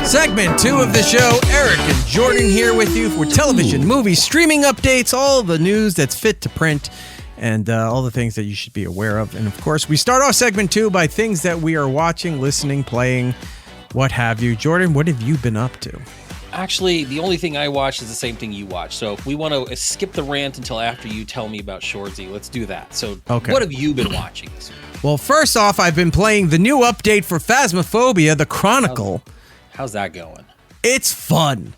Segment 2 of the show. Eric and Jordan here with you for television, movies, streaming updates, all the news that's fit to print, and all the things that you should be aware of. And of course, we start off segment 2 by things that we are watching, listening, playing, what have you. Jordan, what have you been up to? Actually, the only thing I watch is the same thing you watch. So if we want to skip the rant until after you tell me about Shoresy, let's do that. So What have you been watching this week? Well, first off, I've been playing the new update for Phasmophobia, The Chronicle. How's that going? It's fun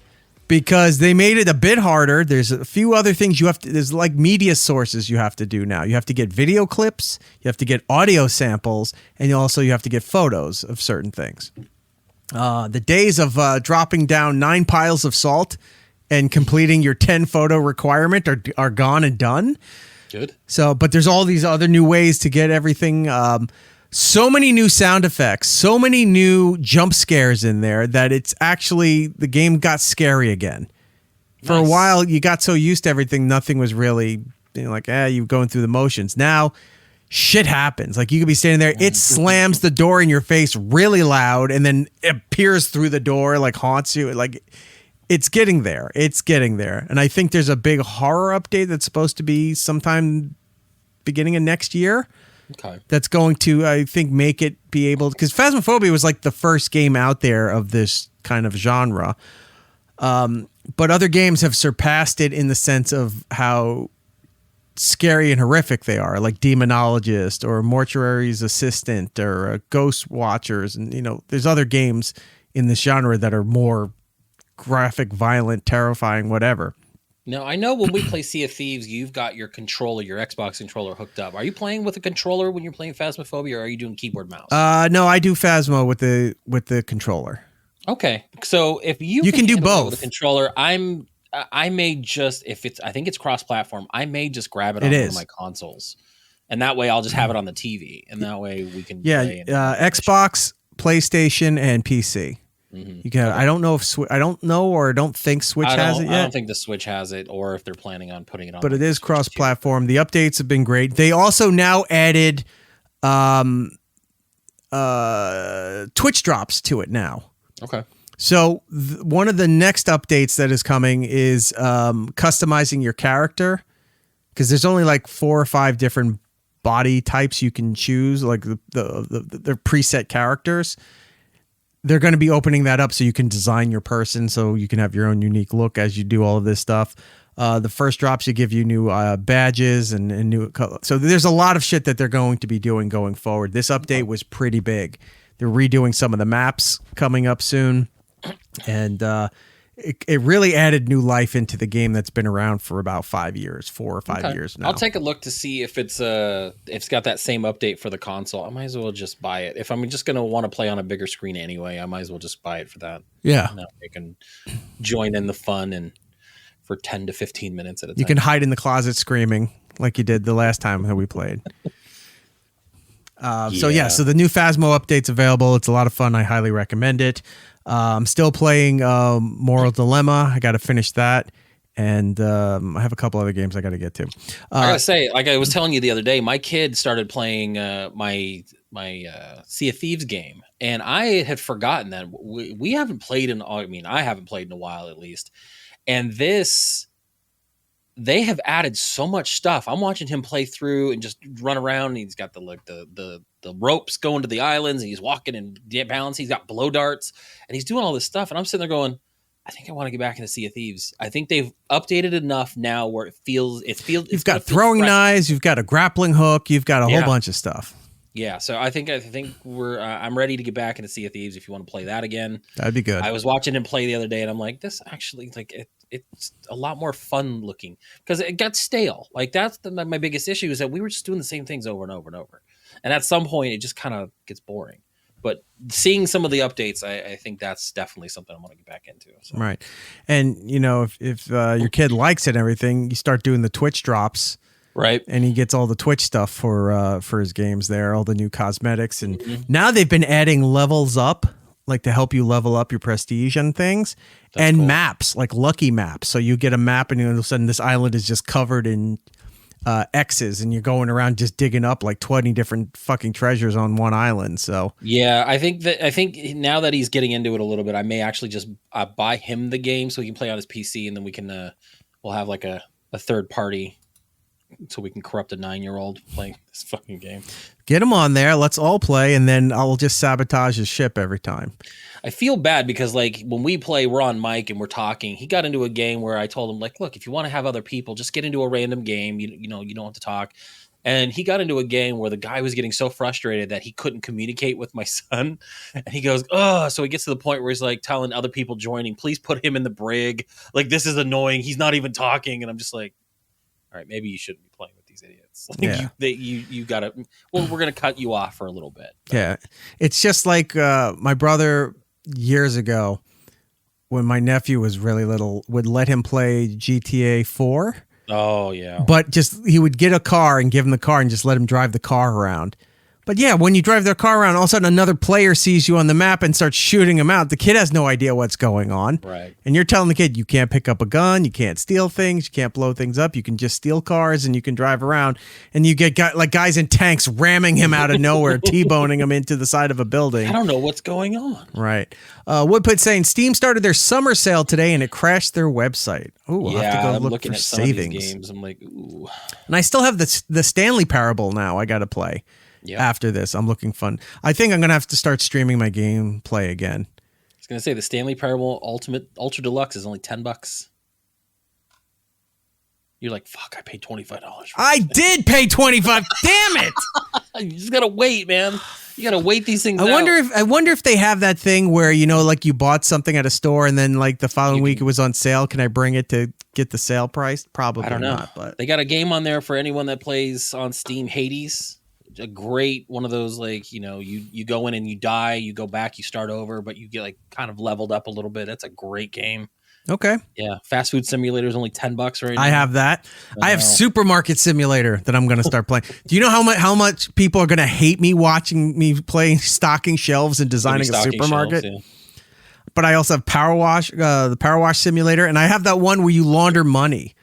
because they made it a bit harder. There's a few other things there's like media sources you have to do now. You have to get video clips, you have to get audio samples, and also you have to get photos of certain things. The days of dropping down 9 piles of salt and completing your 10 photo requirement are gone and done. Good. So, but there's all these other new ways to get everything. So many new sound effects, so many new jump scares in there that it's actually, the game got scary again. For a while, you got so used to everything, nothing was really, you're going through the motions. Now, shit happens. Like, you could be standing there, it slams the door in your face really loud, and then it appears through the door, like haunts you. Like, it's getting there. It's getting there. And I think there's a big horror update that's supposed to be sometime beginning of next year. Okay. That's going to, I think, make it be able, because Phasmophobia was like the first game out there of this kind of genre. But other games have surpassed it in the sense of how scary and horrific they are, like Demonologist or Mortuary's Assistant or Ghost Watchers. And, there's other games in this genre that are more graphic, violent, terrifying, whatever. Now, I know when we play Sea of Thieves, you've got your controller, your Xbox controller hooked up. Are you playing with a controller when you're playing Phasmophobia, or are you doing keyboard mouse? No, I do Phasmo with the controller. Okay, so if you can do both with a controller, I may just, I think it's cross-platform, I may just grab it on one of my consoles, and that way I'll just have it on the TV, and that way we can play. Xbox, PlayStation, and PC. Mm-hmm. You can. I don't know if I don't think Switch has it yet. I don't think the Switch has it, or if they're planning on putting it on. But it is cross-platform. The updates have been great. They also now added Twitch drops to it now. Okay. So one of the next updates that is coming is customizing your character, because there's only like 4 or 5 different body types you can choose, like the preset characters. They're going to be opening that up so you can design your person, so you can have your own unique look as you do all of this stuff. The first drops you give you new badges and new color. So there's a lot of shit that they're going to be doing going forward. This update was pretty big. They're redoing some of the maps coming up soon, and it really added new life into the game that's been around for about 4 or 5 years now. I'll take a look to see if it's got that same update for the console. I might as well just buy it. If I'm just going to want to play on a bigger screen anyway, I might as well just buy it for that. Yeah. Now I can join in the fun and for 10 to 15 minutes at a time. You can hide in the closet screaming like you did the last time that we played. So the new Phasmo update's available. It's a lot of fun. I highly recommend it. I'm still playing Moral Dilemma. I got to finish that. And I have a couple other games I got to get to. I got to say, like I was telling you the other day, my kid started playing my Sea of Thieves game. And I had forgotten that we haven't played I haven't played in a while at least. And they have added so much stuff. I'm watching him play through and just run around. And he's got the ropes going to the islands, and he's walking and balance. He's got blow darts, and he's doing all this stuff. And I'm sitting there going, I think I want to get back into Sea of Thieves. I think they've updated enough now where it feels. You've got throwing knives. You've got a grappling hook. You've got a whole bunch of stuff. Yeah, so I think we're. I'm ready to get back into Sea of Thieves. If you want to play that again, that'd be good. I was watching him play the other day, and I'm like, this actually it's a lot more fun looking, because it got stale. Like that's my biggest issue, is that we were just doing the same things over and over and over, and at some point it just kind of gets boring. But seeing some of the updates, I think that's definitely something I want to get back into. So. Right, and if your kid likes it and everything, you start doing the Twitch drops. Right. And he gets all the Twitch stuff for his games there, all the new cosmetics. And now they've been adding levels up, like to help you level up your prestige and things. That's cool. Maps, like lucky maps. So you get a map and all of a sudden this island is just covered in X's, and you're going around just digging up like 20 different fucking treasures on one island. So yeah, I think now that he's getting into it a little bit, I may actually just buy him the game so he can play on his PC, and then we can we'll have like a third party so we can corrupt a 9-year-old playing this fucking game. Get him on there. Let's all play, and then I'll just sabotage his ship every time. I feel bad because like when we play, we're on mic and we're talking. He got into a game where I told him like, look, if you want to have other people, just get into a random game. You know, you don't have to talk. And he got into a game where the guy was getting so frustrated that he couldn't communicate with my son. And he goes, oh, so he gets to the point where he's like telling other people joining, please put him in the brig. Like, this is annoying. He's not even talking. And I'm just like, all right, maybe you shouldn't be playing with these idiots. Like, yeah. you gotta, well, we're going to cut you off for a little bit. But. Yeah. It's just like my brother years ago when my nephew was really little would let him play GTA 4. Oh, yeah. But just he would get a car and give him the car and just let him drive the car around. But yeah, when you drive their car around, all of a sudden another player sees you on the map and starts shooting him out. The kid has no idea what's going on. Right. And you're telling the kid you can't pick up a gun, you can't steal things, you can't blow things up, you can just steal cars and you can drive around. And you get guys in tanks ramming him out of nowhere, T-boning him into the side of a building. I don't know what's going on. Right. Woodput saying Steam started their summer sale today and it crashed their website. Ooh, I'll have to go look for savings. Some of these games. I'm like, ooh. And I still have the Stanley Parable now I got to play. Yep. After this, I'm looking fun. I think I'm going to have to start streaming my gameplay again. I was going to say the Stanley Parable Ultra Deluxe is only $10. You're like, fuck, I paid $25. I did pay $25. Damn it. You just got to wait, man. You got to wait these things I wonder if they have that thing where, you know, like you bought something at a store and then like the following week it was on sale. Can I bring it to get the sale price? Probably I don't know. Not, but they got a game on there for anyone that plays on Steam, Hades. A great one of those, like, you know, you go in and you die, you go back, you start over, but you get like kind of leveled up a little bit. That's a great game. Okay. Yeah. Fast Food Simulator is only $10 right now. I have that. I have Supermarket Simulator that I'm going to start playing. Do you know how much people are going to hate me watching me playing stocking shelves and designing a supermarket? Shelves, yeah. But I also have Power Wash, the Power Wash Simulator, and I have that one where you launder money.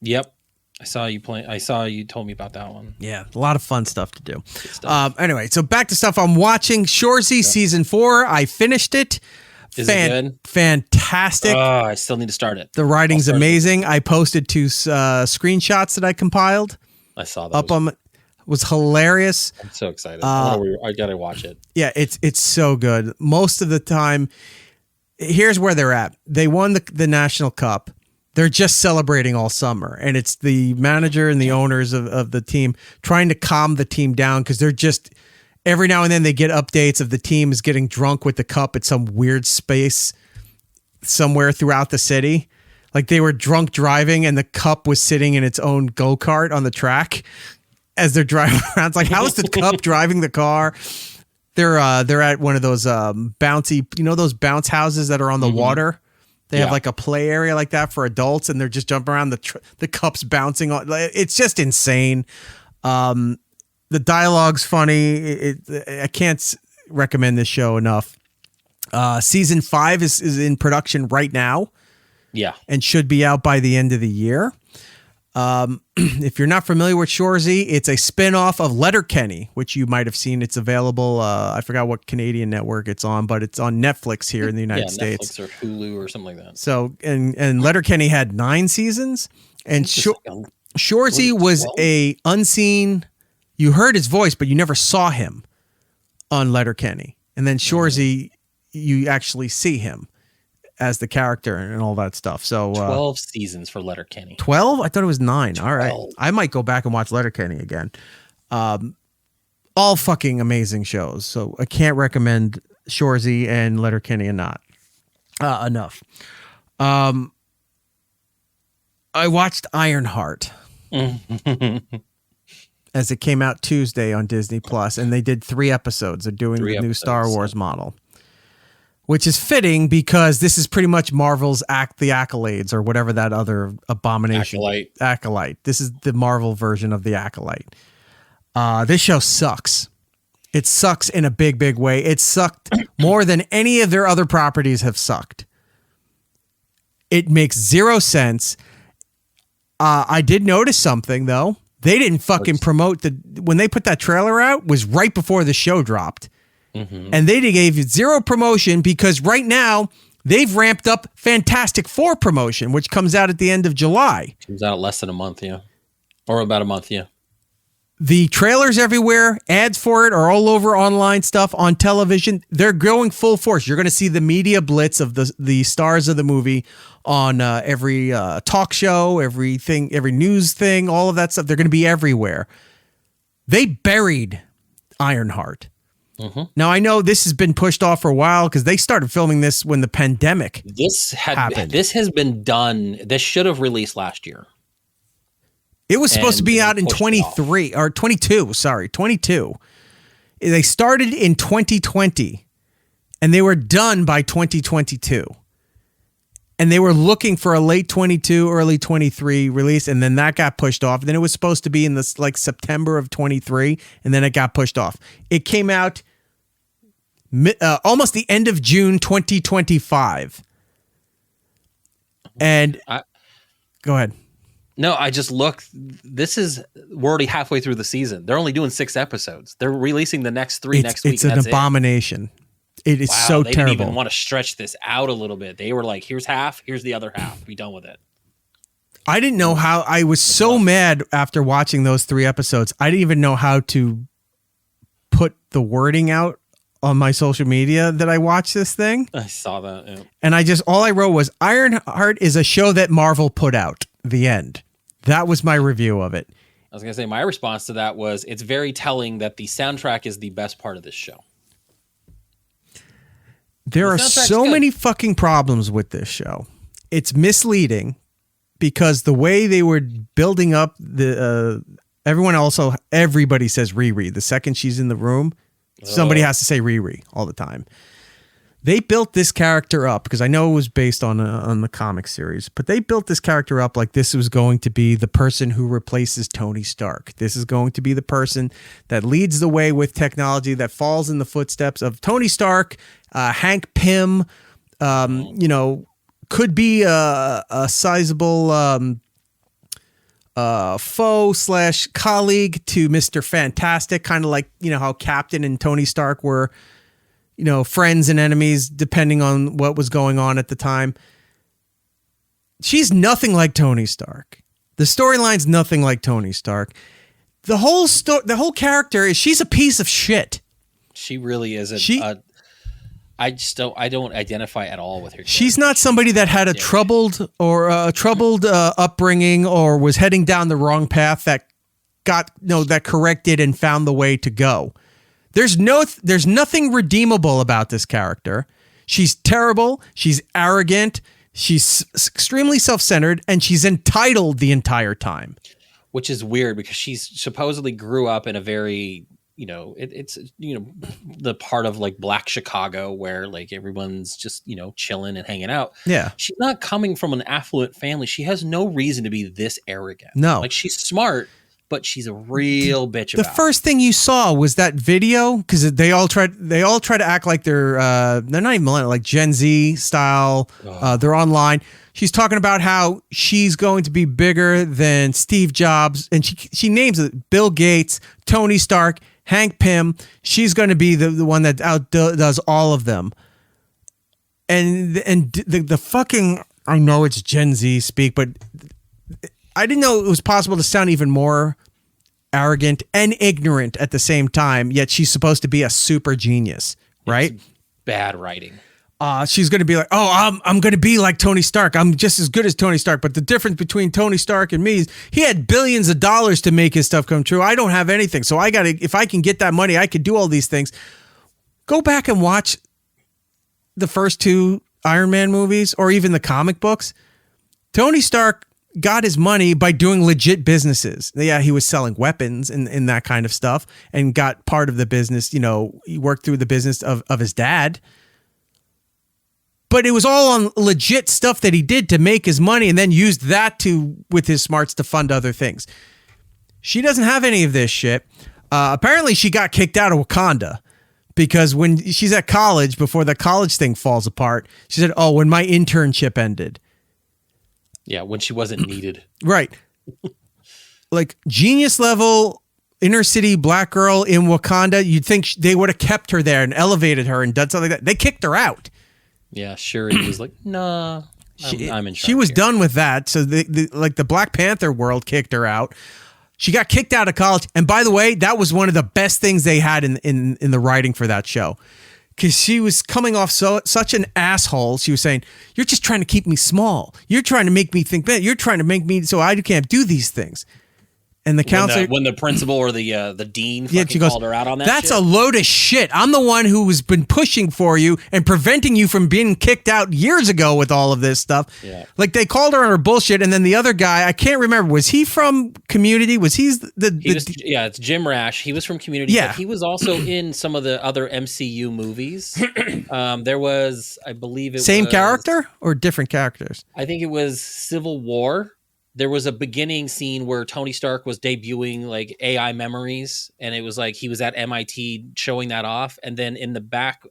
Yep. I saw you told me about that one. Yeah, a lot of fun stuff to do. Anyway, so back to stuff I'm watching. Shoresy season 4. I finished it. Is it good? Fantastic. Oh, I still need to start it. The writing's amazing. I posted 2 screenshots that I compiled. I saw those. Was hilarious. I'm so excited. I gotta watch it. Yeah, it's so good. Most of the time, here's where they're at. They won the National Cup. They're just celebrating all summer, and it's the manager and the owners of the team trying to calm the team down because they're just every now and then they get updates of the team is getting drunk with the cup at some weird space somewhere throughout the city. Like they were drunk driving and the cup was sitting in its own go-kart on the track as they're driving around. It's like, how is the cup driving the car? They're at one of those bouncy, you know, those bounce houses that are on the water. They have like a play area like that for adults, and they're just jumping around. The cups bouncing on. It's just insane. The dialogue's funny. I can't recommend this show enough. Season 5 is in production right now. Yeah, and should be out by the end of the year. If you're not familiar with Shoresy, it's a spin-off of Letterkenny, which you might have seen. It's available. I forgot what Canadian network it's on, but it's on Netflix here in the United States. Netflix or Hulu or something like that. So, and Letterkenny had 9 seasons, and Shoresy was a unseen. You heard his voice, but you never saw him on Letterkenny. And then Shoresy, you actually see him as the character and all that stuff. So 12 seasons for Letterkenny. 12? I thought it was 9. 12. All right. I might go back and watch Letterkenny again. All fucking amazing shows. So I can't recommend Shoresy and Letterkenny enough. I watched IronHeart as it came out Tuesday on Disney Plus, and they did 3 episodes. They're doing the new Star Wars model. Which is fitting because this is pretty much Marvel's The Acolytes or whatever that other abomination. Acolyte. This is the Marvel version of The Acolyte. This show sucks. It sucks in a big, big way. It sucked more than any of their other properties have sucked. It makes 0 sense. I did notice something, though. They didn't fucking promote when they put that trailer out was right before the show dropped. Mm-hmm. And they gave it zero promotion because right now they've ramped up Fantastic Four promotion, which comes out at the end of July. Comes out less than a month, yeah. Or about a month, yeah. The trailers everywhere, ads for it are all over online stuff, on television. They're going full force. You're going to see the media blitz of the stars of the movie on every talk show, every news thing, all of that stuff. They're going to be everywhere. They buried Ironheart. Mm-hmm. Now, I know this has been pushed off for a while because they started filming this when the pandemic happened. This has been done. This should have released last year. It was supposed to be out in 23 or 22. Sorry, 22. They started in 2020 and they were done by 2022. And they were looking for a late 22, early 23 release. And then that got pushed off. Then it was supposed to be in this like September of 23. And then it got pushed off. It came out almost the end of June 2025. And go ahead. No, I just looked. We're already halfway through the season. They're only doing 6 episodes. They're releasing the next 3 next week. It's an abomination. It is so terrible. They didn't even want to stretch this out a little bit. They were like, here's half, here's the other half. Be done with it. I didn't know how. I was so mad after watching those 3 episodes. I didn't even know how to put the wording out on my social media that I watched this thing. I saw that. Yeah. And all I wrote was Ironheart is a show that Marvel put out. The end. That was my review of it. I was going to say, my response to that was, it's very telling that the soundtrack is the best part of this show. There are so many fucking problems with this show. It's misleading because the way they were building up everybody says Riri. The second she's in the room, somebody has to say Riri all the time. They built this character up because I know it was based on the comic series, but they built this character up like this was going to be the person who replaces Tony Stark. This is going to be the person that leads the way with technology, that falls in the footsteps of Tony Stark, Hank Pym, could be a sizable foe/colleague to Mr. Fantastic, kind of like, how Captain and Tony Stark were, friends and enemies, depending on what was going on at the time. She's nothing like Tony Stark. The storyline's nothing like Tony Stark. The whole character is, she's a piece of shit. She really is. I don't identify at all with her. She's not somebody that had a troubled upbringing or was heading down the wrong path that corrected and found the way to go. There's nothing redeemable about this character. She's terrible. She's arrogant. She's extremely self-centered, and she's entitled the entire time. Which is weird because she supposedly grew up in a very, it's the part of like Black Chicago where like everyone's just, chilling and hanging out. Yeah. She's not coming from an affluent family. She has no reason to be this arrogant. No. Like, she's smart, but she's a real bitch about it. The first thing you saw was that video, because they all try to act like they're not even millennial, like Gen Z style. They're online. She's talking about how she's going to be bigger than Steve Jobs, and she names it Bill Gates, Tony Stark, Hank Pym. She's going to be the one that outdoes all of them. And the fucking, I know it's Gen Z speak, but I didn't know it was possible to sound even more arrogant and ignorant at the same time, yet she's supposed to be a super genius, right? It's bad writing. She's going to be like, I'm going to be like Tony Stark. I'm just as good as Tony Stark. But the difference between Tony Stark and me is he had billions of dollars to make his stuff come true. I don't have anything. So if I can get that money, I could do all these things. Go back and watch the first 2 Iron Man movies or even the comic books. Tony Stark got his money by doing legit businesses. Yeah, he was selling weapons and that kind of stuff and got part of the business. He worked through the business of his dad. But it was all on legit stuff that he did to make his money and then used that with his smarts to fund other things. She doesn't have any of this shit. Apparently, she got kicked out of Wakanda because when she's at college, before the college thing falls apart, she said, when my internship ended. Yeah, when she wasn't needed. Right. like genius level inner city black girl in Wakanda. You'd think they would have kept her there and elevated her and done something like that. They kicked her out. Yeah, Shuri was like, nah, I'm in charge. She was here. done with that. So the Black Panther world kicked her out. She got kicked out of college. And by the way, that was one of the best things they had in the writing for that show. Because she was coming off such an asshole. She was saying, you're just trying to keep me small. You're trying to make me think bad. You're trying to make me so I can't do these things. And the counselor, when the principal or the dean fucking called her out on that, that's shit. a load of shit. I'm the one who has been pushing for you and preventing you from being kicked out years ago with all of this stuff. Yeah. Like they called her on her bullshit, and then the other guy, I can't remember, was he from Community? Was it's Jim Rash. He was from Community. Yeah. But he was also in some of the other MCU movies. There was, I believe, it same was, character or different characters? I think it was Civil War. There was a beginning scene where Tony Stark was debuting like AI memories, and it was like he was at MIT showing that off. And then in the back,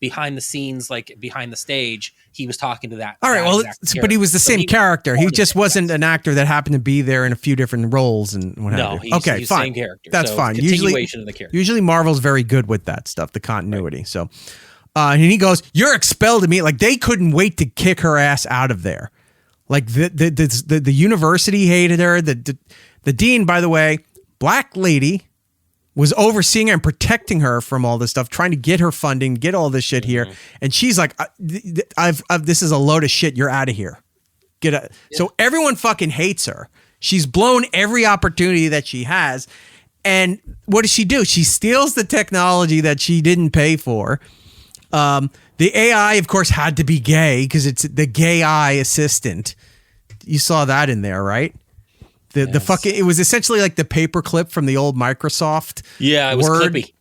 behind the scenes, like behind the stage, he was talking to that. All right, well, but he was the same character. He just wasn't an actor that happened to be there in a few different roles and what have you. Okay, he's fine. the same character. That's so fine. Continuation of the character. Usually Marvel's very good with that stuff, the continuity. Right. So, and he goes, "You're expelled to me." Like they couldn't wait to kick her ass out of there. Like the university hated her. The dean, by the way, black lady, was overseeing her and protecting her from all this stuff, trying to get her funding, get all this shit here. And she's like, I've this is a load of shit. You're out of here. So everyone fucking hates her. She's blown every opportunity that she has. And what does she do? She steals the technology that she didn't pay for. The AI, of course, had to be gay because it's the gay eye assistant. You saw that in there, right? The fucking, it was essentially like the paperclip from the old Microsoft it was Word clippy.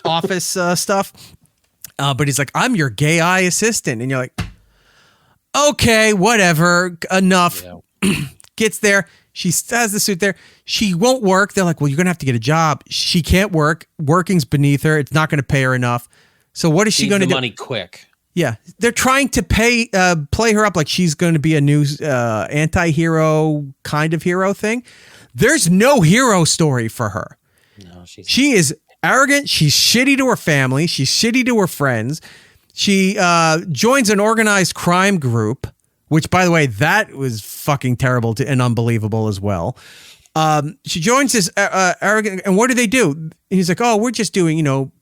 Office stuff. But he's like, I'm your gay eye assistant. And you're like, okay, whatever, enough. Yeah. Gets there. She has the suit there. She won't work. They're like, well, you're going to have to get a job. She can't work. Working's beneath her. It's not going to pay her enough. So what is she going to do? Money quick. Yeah, they're trying to play her up like she's going to be a new anti-hero kind of hero thing. There's no hero story for her. No, she is arrogant. She's shitty to her family. She's shitty to her friends. She joins an organized crime group, which, by the way, that was fucking terrible and unbelievable as well. She joins this arrogant, and what do? And he's like, oh, we're just doing,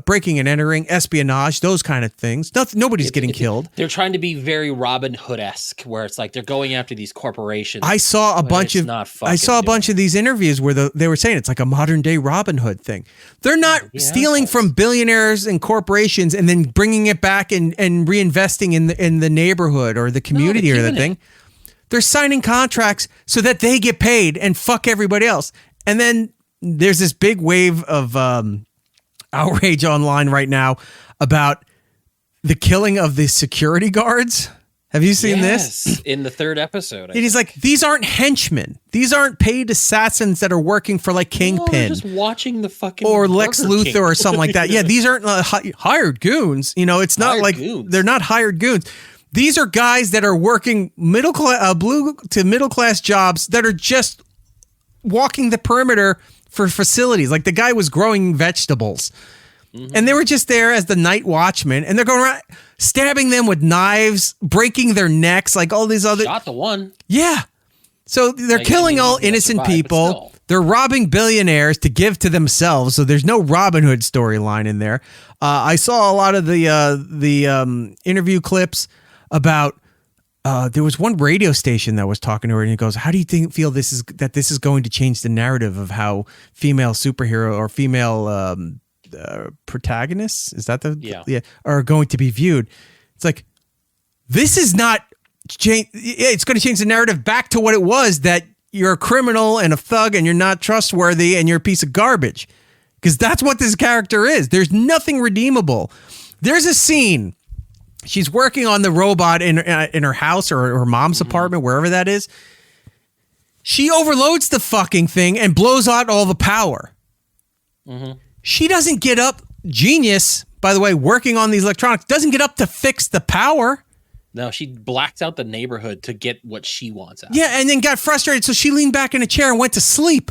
breaking and entering, espionage, those kind of things. Nobody's getting killed. They're trying to be very Robin Hood-esque, where it's like they're going after these corporations. I saw a bunch of these interviews where they were saying it's like a modern day Robin Hood thing. They're not stealing from billionaires and corporations and then bringing it back and reinvesting in the neighborhood or the community or the thing. They're signing contracts so that they get paid and fuck everybody else. And then there's this big wave of outrage online right now about the killing of the security guards. Have you seen this? In the third episode. It is like, these aren't henchmen. These aren't paid assassins that are working for like Kingpin. They're just watching the fucking or Lex Burger Luthor King. Or something like that. Yeah, these aren't hired goons. It's not they're not hired goons. These are guys that are working middle class jobs that are just walking the perimeter for facilities. Like the guy was growing vegetables. And they were just there as the night watchman, and they're going around stabbing them with knives, breaking their necks, like all these other. Shot the one. Yeah. So they're killing all innocent people. They're robbing billionaires to give to themselves. So there's no Robin Hood storyline in there. I saw a lot of the interview clips about. There was one radio station that was talking to her, and he goes, "How do you feel this is going to change the narrative of how female superhero or female protagonists are going to be viewed?" It's like, this is not change. It's going to change the narrative back to what it was, that you're a criminal and a thug and you're not trustworthy and you're a piece of garbage, because that's what this character is. There's nothing redeemable. There's a scene. She's working on the robot in her house or her mom's apartment, wherever that is. She overloads the fucking thing and blows out all the power. She doesn't get up. Genius, by the way, working on these electronics, doesn't get up to fix the power. No, she blacked out the neighborhood to get what she wants out. Yeah, and then got frustrated, so she leaned back in a chair and went to sleep.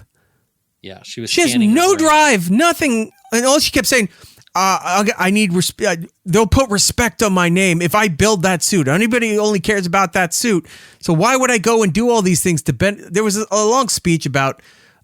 Yeah, she was. She has no drive, nothing, and all she kept saying, "I need respect. They'll put respect on my name if I build that suit. Anybody only cares about that suit. So why would I go and do all these things to There was a long speech about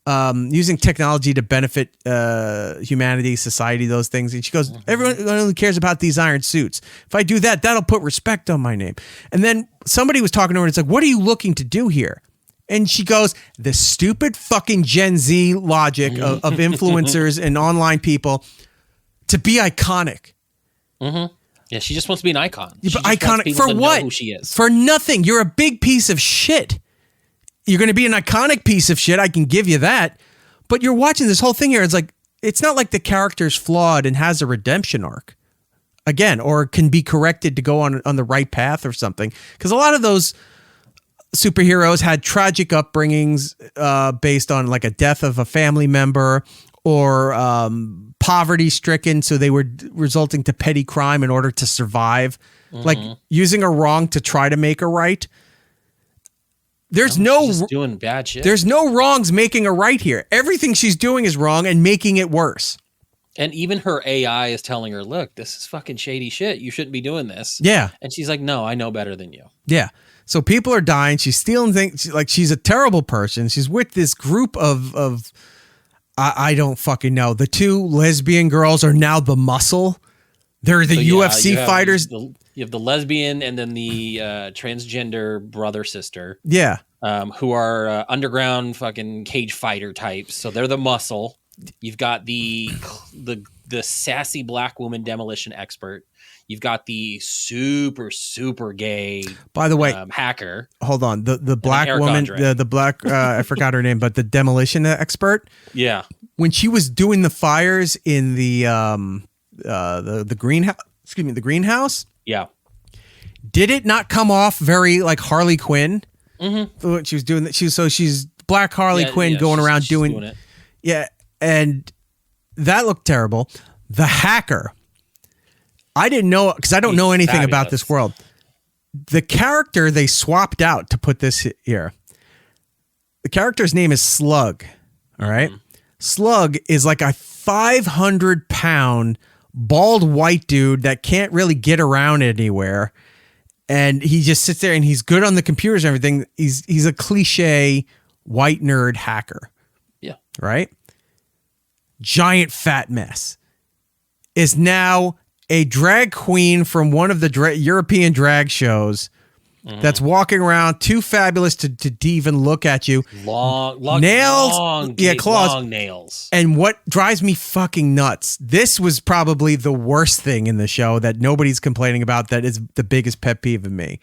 using technology to benefit humanity, society, those things. And she goes, everyone only cares about these iron suits. If I do that, that'll put respect on my name. And then somebody was talking to her and it's like, what are you looking to do here? And she goes, the stupid fucking Gen Z logic of influencers and online people to be iconic. Mm-hmm. Yeah, she just wants to be an icon. Yeah, but iconic for what? Who she is. For nothing. You're a big piece of shit. You're going to be an iconic piece of shit. I can give you that. But you're watching this whole thing here. It's like, it's not like the character's flawed and has a redemption arc again, or can be corrected to go on the right path or something. Because a lot of those superheroes had tragic upbringings based on like a death of a family member or poverty stricken. So they were resulting to petty crime in order to survive, like using a wrong to try to make a right. There's she's doing bad shit. There's no wrongs making a right here. Everything she's doing is wrong and making it worse. And even her AI is telling her, look, this is fucking shady shit. You shouldn't be doing this. Yeah. And she's like, no, I know better than you. Yeah. So people are dying. She's stealing things. Like, she's a terrible person. She's with this group of I don't fucking know. The two lesbian girls are now the Muscle. They're the UFC fighters. You have the lesbian and then the transgender brother sister. Yeah. Who are underground fucking cage fighter types. So they're the Muscle. You've got the sassy black woman demolition expert. You've got the super gay, by the way, hacker. Hold on, the black woman, the black I forgot her name, but the demolition expert. Yeah, when she was doing the fires in the greenhouse, the greenhouse. Yeah, did it not come off very like Harley Quinn? Mm-hmm. She was doing that. She's black Harley Quinn going around doing it. Yeah, and that looked terrible. The hacker. I didn't know, because I don't know anything about this world. The character they swapped out to put this here. The character's name is Slug. All right. Mm-hmm. Slug is like a 500-pound bald white dude that can't really get around anywhere. And he just sits there and he's good on the computers and everything. He's a cliche white nerd hacker. Yeah. Right. Giant fat mess is now a drag queen from one of the European drag shows that's walking around too fabulous to even look at you. Long nails, claws, long nails. And what drives me fucking nuts, this was probably the worst thing in the show that nobody's complaining about, that is the biggest pet peeve of me.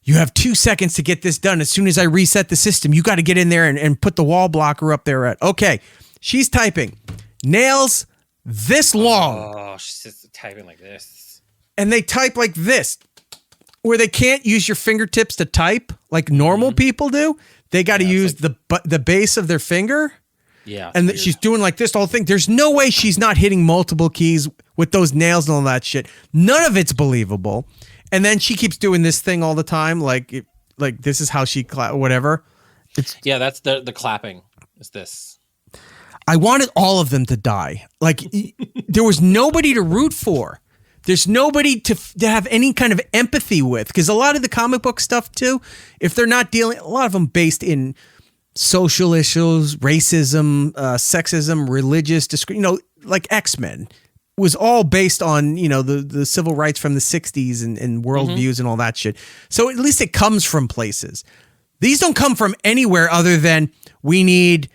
You have 2 seconds to get this done. As soon as I reset the system, you got to get in there and put the wall blocker up there. Okay, she's typing. Nails this long. Oh, she's just typing like this. And they type like this, where they can't use your fingertips to type like normal people do. They got to use like the base of their finger. Yeah. And she's doing like this the whole thing. There's no way she's not hitting multiple keys with those nails and all that shit. None of it's believable. And then she keeps doing this thing all the time. Like this is how she whatever. That's the clapping is this. I wanted all of them to die. Like, there was nobody to root for. There's nobody to have any kind of empathy with. Because a lot of the comic book stuff, too, if they're not dealing, a lot of them based in social issues, racism, sexism, religious, like X-Men was all based on, the civil rights from the 60s and worldviews and all that shit. So at least it comes from places. These don't come from anywhere other than we need...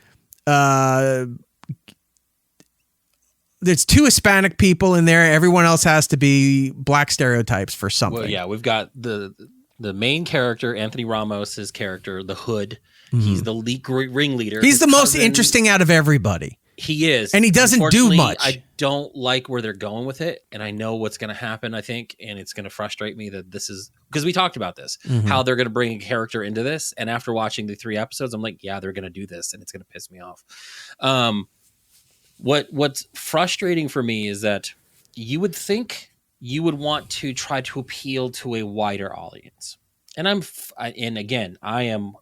there's 2 Hispanic people in there. Everyone else has to be black stereotypes for something. Well, yeah, we've got the main character, Anthony Ramos's character, the Hood. Mm-hmm. He's the ringleader. He's the most interesting out of everybody. He is. And he doesn't do much. I don't like where they're going with it. And I know what's going to happen, I think. And it's going to frustrate me that this is... Because we talked about this. Mm-hmm. How they're going to bring a character into this. And after watching the 3 episodes, I'm like, yeah, they're going to do this. And it's going to piss me off. What's frustrating for me is that you would think you would want to try to appeal to a wider audience. And and again, I am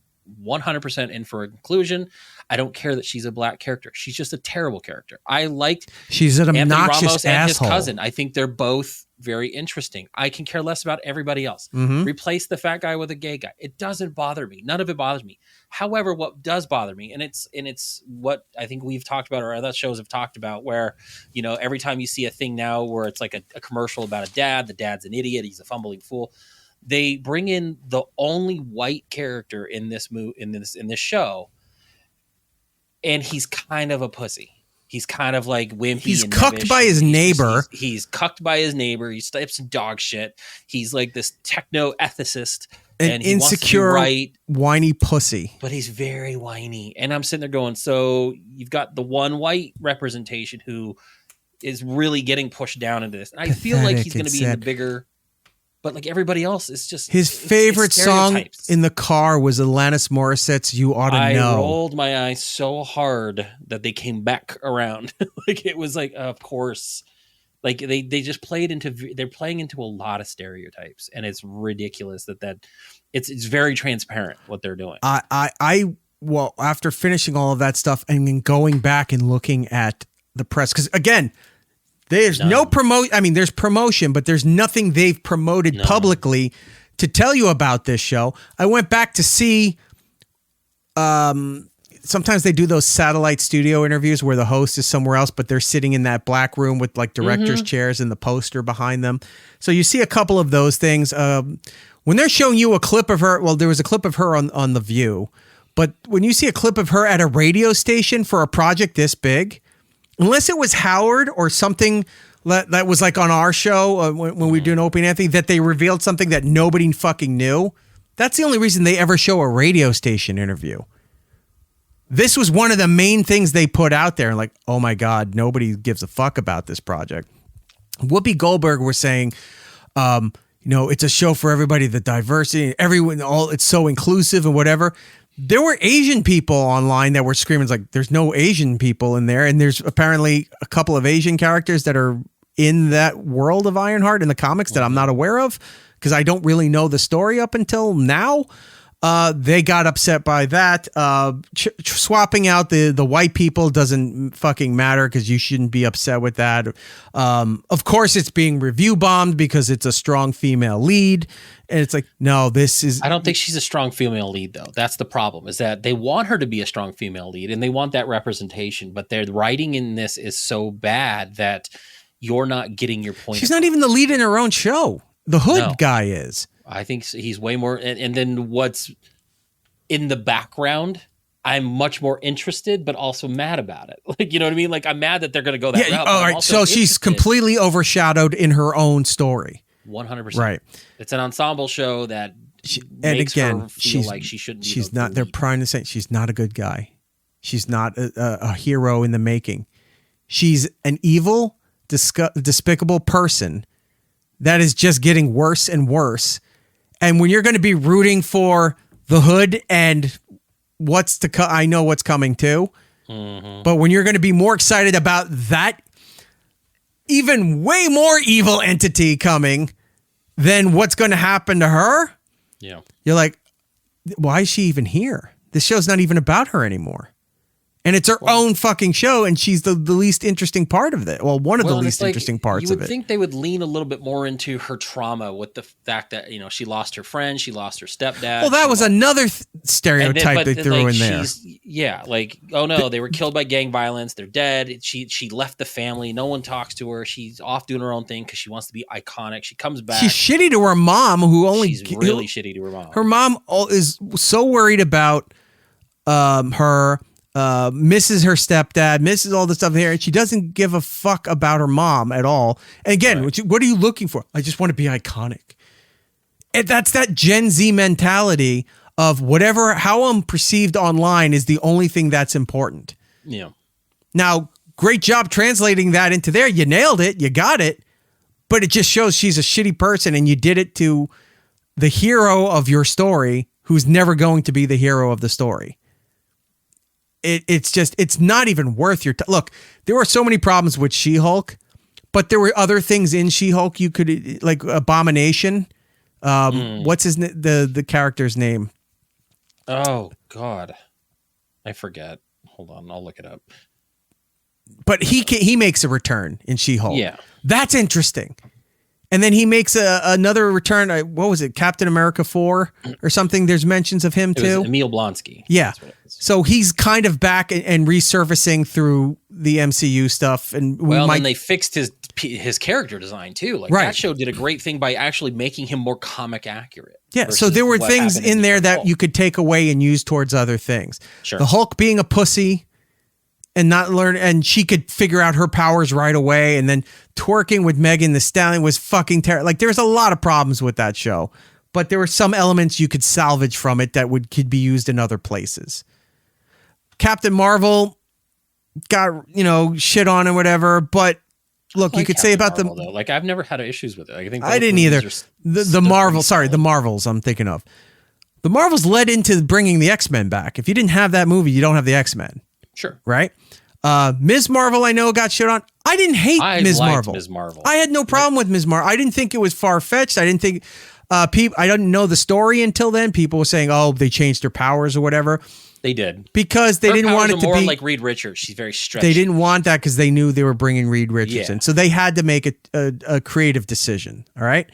100% in for inclusion. I don't care that she's a black character. She's just a terrible character. I liked she's an Anthony obnoxious Ramos and asshole. his cousin. I think they're both very interesting. I can care less about everybody else. Replace the fat guy with a gay guy. It doesn't bother me. None of it bothers me. However, what does bother me, and it's what I think we've talked about, or other shows have talked about, where, you know, every time you see a thing now where it's like a commercial about a dad, the dad's an idiot, he's a fumbling fool. They bring in the only white character in this show, and he's kind of a pussy. He's kind of like wimpy. He's and cucked by his neighbor. He's cucked by his neighbor. He types some dog shit. He's like this techno ethicist an he insecure, wants to be right, whiny pussy. but he's very whiny. And I'm sitting there going, so you've got the one white representation who is really getting pushed down into this. And I feel like he's going to be in the bigger. But like everybody else, it's just his favorite song in the car was Alanis Morissette's "You Ought to Know." I rolled my eyes so hard that they came back around. Like it was like, of course, like they just they're playing into a lot of stereotypes, and it's ridiculous that it's very transparent what they're doing. Well, after finishing all of that stuff and then going back and looking at the press, because again, there's no promotion. I mean, there's promotion, but there's nothing they've promoted publicly to tell you about this show. I went back to see, sometimes they do those satellite studio interviews where the host is somewhere else, but they're sitting in that black room with like director's chairs and the poster behind them. So you see a couple of those things. When they're showing you a clip of her, well, there was a clip of her on The View, but when you see a clip of her at a radio station for a project this big, unless it was Howard or something that was like on our show when we were doing Opie and Anthony, that they revealed something that nobody fucking knew. That's the only reason they ever show a radio station interview. This was one of the main things they put out there. Like, oh my God, nobody gives a fuck about this project. Whoopi Goldberg was saying, it's a show for everybody, the diversity, everyone, it's so inclusive and whatever. There were Asian people online that were screaming like, there's no Asian people in there. And there's apparently a couple of Asian characters that are in that world of Ironheart in the comics that I'm not aware of because I don't really know the story up until now. They got upset by that. Swapping out the white people doesn't fucking matter because you shouldn't be upset with that. Of course, it's being review bombed because it's a strong female lead. And it's like, no, this is... I don't think she's a strong female lead, though. That's the problem, is that they want her to be a strong female lead and they want that representation, but their writing in this is so bad that you're not getting your point. She's not even the lead in her own show. The Hood guy is. I think he's way more... And then what's in the background, I'm much more interested, but also mad about it. Like, you know what I mean? Like, I'm mad that they're going to go that route. All right, so she's completely overshadowed in her own story. 100%. Right. It's an ensemble show that makes her feel like she shouldn't be. She's not. They're trying to say she's not a good guy. She's not a hero in the making. She's an evil, despicable person that is just getting worse and worse. And when you're going to be rooting for the Hood and what's to come, I know what's coming too. Mm-hmm. But when you're going to be more excited about that even way more evil entity coming than what's going to happen to her, you're like, why is she even here? This show's not even about her anymore. And it's her own fucking show, and she's the least interesting part of it. Well, one of the least interesting parts of it. You would think they would lean a little bit more into her trauma with the fact that, she lost her friend, she lost her stepdad. Well, that was another stereotype they threw in there. Oh no, they were killed by gang violence. They're dead. She left the family. No one talks to her. She's off doing her own thing because she wants to be iconic. She comes back. She's shitty to her mom, she's really shitty to her mom. Her mom is so worried about her. Misses her stepdad, misses all the stuff here, and she doesn't give a fuck about her mom at all. And again, what are you looking for? I just want to be iconic. And that's that Gen Z mentality of how I'm perceived online is the only thing that's important. Yeah. Now, great job translating that into there. You nailed it. You got it. But it just shows she's a shitty person, and you did it to the hero of your story who's never going to be the hero of the story. It's not even worth your time. Look, there were so many problems with She-Hulk, But there were other things in She-Hulk you could, like Abomination. What's the character's name? Oh God, I forget. Hold on, I'll look it up. But he makes a return in She-Hulk. Yeah, that's interesting. And then he makes another return. What was it? Captain America 4 or something. There's mentions of him too. It was Emil Blonsky. Yeah. So he's kind of back and resurfacing through the MCU stuff. And then they fixed his character design too. Like right. That show did a great thing by actually making him more comic accurate. Yeah. So there were things in there that you could take away and use towards other things. Sure. The Hulk being a pussy and not learn, and she could figure out her powers right away. And then twerking with Megan Thee Stallion was fucking terrible. Like there's a lot of problems with that show, but there were some elements you could salvage from it that could be used in other places. Captain Marvel got, shit on and whatever, but look, you could Captain say about Marvel, though. Like I've never had issues with it. I didn't either. The Marvels I'm thinking of. The Marvels led into bringing the X-Men back. If you didn't have that movie, you don't have the X-Men. Sure. Right? Ms. Marvel, I know, got shit on. I didn't hate Ms. Marvel. Ms. Marvel. I had no problem with Ms. Marvel. I didn't think it was far-fetched. I didn't think I didn't know the story until then. People were saying, "Oh, they changed her powers or whatever." They did because they didn't want it to more be like Reed Richards. She's very stretched. They didn't want that because they knew they were bringing Reed Richards in, so they had to make a creative decision. All right,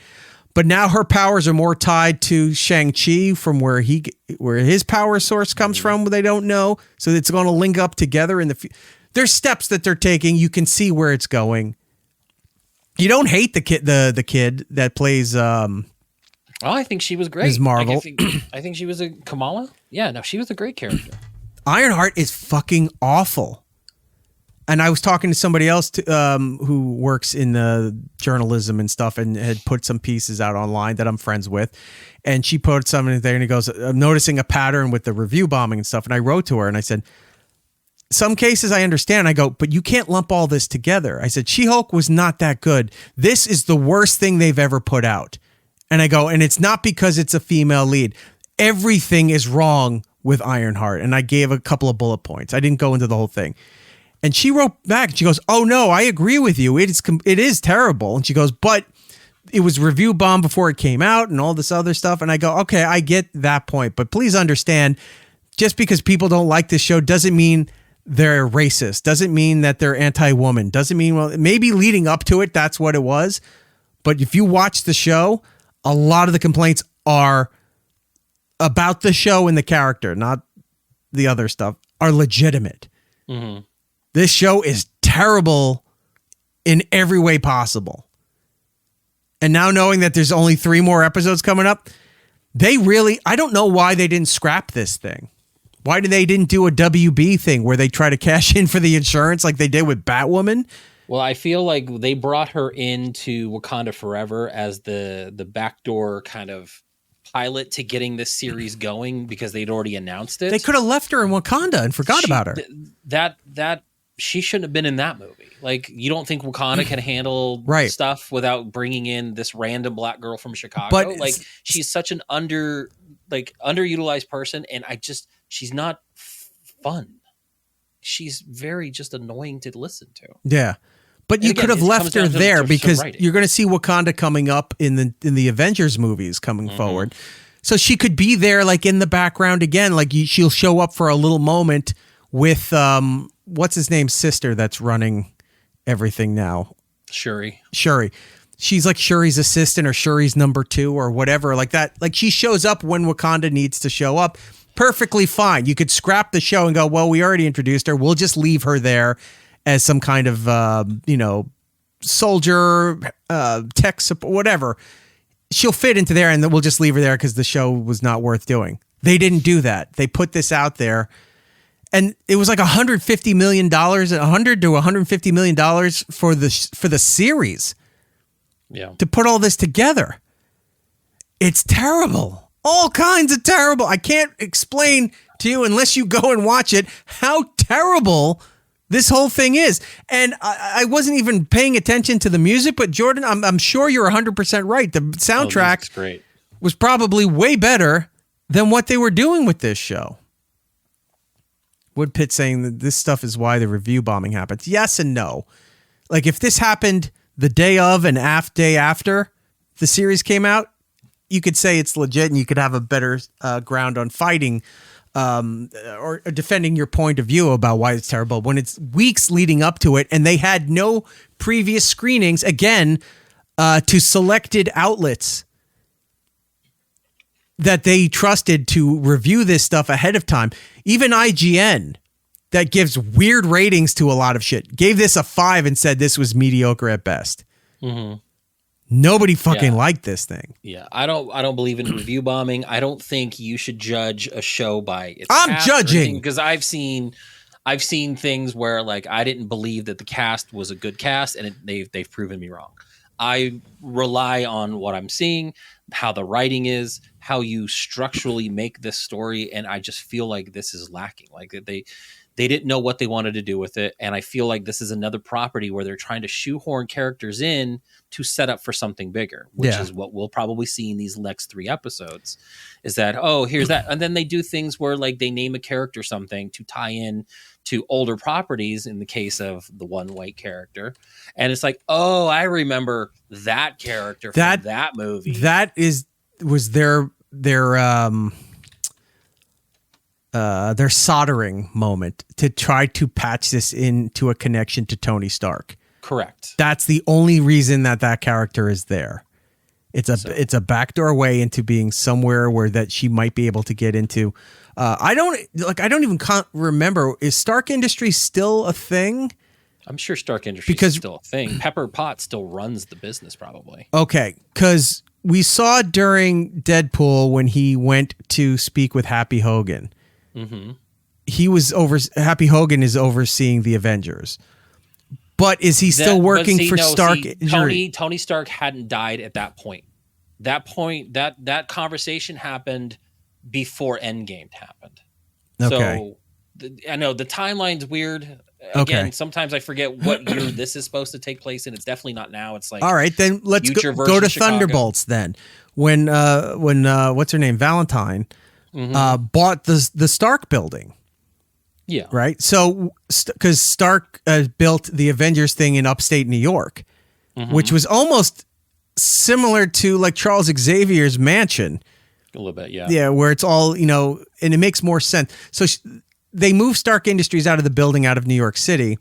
but now her powers are more tied to Shang-Chi from where his power source comes from. They don't know, so it's going to link up together in the. There's steps that they're taking. You can see where it's going. You don't hate the kid that plays. I think she was great. Ms. Marvel. I think she was a Kamala. Yeah, no, she was a great character. IronHeart is fucking awful. And I was talking to somebody else who works in journalism and stuff and had put some pieces out online that I'm friends with. And she put something there and he goes, I'm noticing a pattern with the review bombing and stuff. And I wrote to her and I said, some cases I understand. I go, but you can't lump all this together. I said, She-Hulk was not that good. This is the worst thing they've ever put out. And I go, and it's not because it's a female lead. Everything is wrong with Ironheart. And I gave a couple of bullet points. I didn't go into the whole thing. And she wrote back and she goes, oh no, I agree with you. It is terrible. And she goes, but it was review bomb before it came out and all this other stuff. And I go, okay, I get that point. But please understand, just because people don't like this show doesn't mean they're racist. Doesn't mean that they're anti-woman. Doesn't mean, well, maybe leading up to it, that's what it was. But if you watch the show, a lot of the complaints are about the show and the character, not the other stuff, are legitimate. Mm-hmm. This show is terrible in every way possible. And now knowing that there's only 3 more episodes coming up, I don't know why they didn't scrap this thing. Why they didn't do a WB thing where they try to cash in for the insurance like they did with Batwoman? Well, I feel like they brought her into Wakanda Forever as the backdoor kind of pilot to getting this series going because they'd already announced it. They could have left her in Wakanda and forgot about her. That she shouldn't have been in that movie. Like, you don't think Wakanda can handle stuff without bringing in this random black girl from Chicago? But like, she's such an underutilized person, and she's not fun. She's very just annoying to listen to. Yeah. But you could have left her there because you're going to see Wakanda coming up in the Avengers movies coming forward. So she could be there like in the background again. Like she'll show up for a little moment with what's his name's sister that's running everything now. Shuri. She's like Shuri's assistant or Shuri's number 2 or whatever like that. Like she shows up when Wakanda needs to show up. Perfectly fine. You could scrap the show and go, well, we already introduced her. We'll just leave her there as some kind of, soldier, tech support, whatever. She'll fit into there and then we'll just leave her there because the show was not worth doing. They didn't do that. They put this out there and it was like $150 million, $100 to $150 million for the series. Yeah. To put all this together. It's terrible. All kinds of terrible. I can't explain to you unless you go and watch it how terrible this whole thing is. And I wasn't even paying attention to the music, but Jordan, I'm sure you're 100% right. The soundtrack was probably way better than what they were doing with this show. Woodpit saying that this stuff is why the review bombing happens. Yes and no. Like if this happened the day of and day after the series came out, you could say it's legit and you could have a better ground on fighting or defending your point of view about why it's terrible. When it's weeks leading up to it and they had no previous screenings, again, to selected outlets that they trusted to review this stuff ahead of time. Even IGN, that gives weird ratings to a lot of shit, gave this a 5 and said this was mediocre at best. Mm-hmm. Nobody fucking liked this thing. Yeah, I don't believe in review bombing. I don't think you should judge a show by its I'm judging because I've seen things where like I didn't believe that the cast was a good cast, and they've proven me wrong. I rely on what I'm seeing, how the writing is, how you structurally make this story, and I just feel like this is lacking. Like they didn't know what they wanted to do with it, and I feel like this is another property where they're trying to shoehorn characters in to set up for something bigger, which is what we'll probably see in these next 3 episodes. Is that, oh, here's that, and then they do things where like they name a character something to tie in to older properties. In the case of the one white character, and it's like, oh, I remember that character from that movie. That was their soldering moment to try to patch this into a connection to Tony Stark. Correct. That's the only reason that character is there. It's a backdoor way into being somewhere where that she might be able to get into. I don't even remember. Is Stark Industries still a thing? I'm sure Stark Industries is still a thing. Pepper Potts still runs the business, probably. Okay, because we saw during Deadpool when he went to speak with Happy Hogan. Mm-hmm. Happy Hogan is overseeing the Avengers. But is he still working for Stark? Tony Stark hadn't died at that point. That conversation happened before Endgame happened. Okay. So I know the timeline's weird. Again, sometimes I forget what year this is supposed to take place in. It's definitely not now. It's like, all right, then let's go to Thunderbolts then. When what's her name, Valentine, bought the Stark building. Yeah. Right. So, because Stark built the Avengers thing in upstate New York, which was almost similar to like Charles Xavier's mansion. A little bit, yeah. Yeah, where it's all, and it makes more sense. So they moved Stark Industries out of the building out of New York City.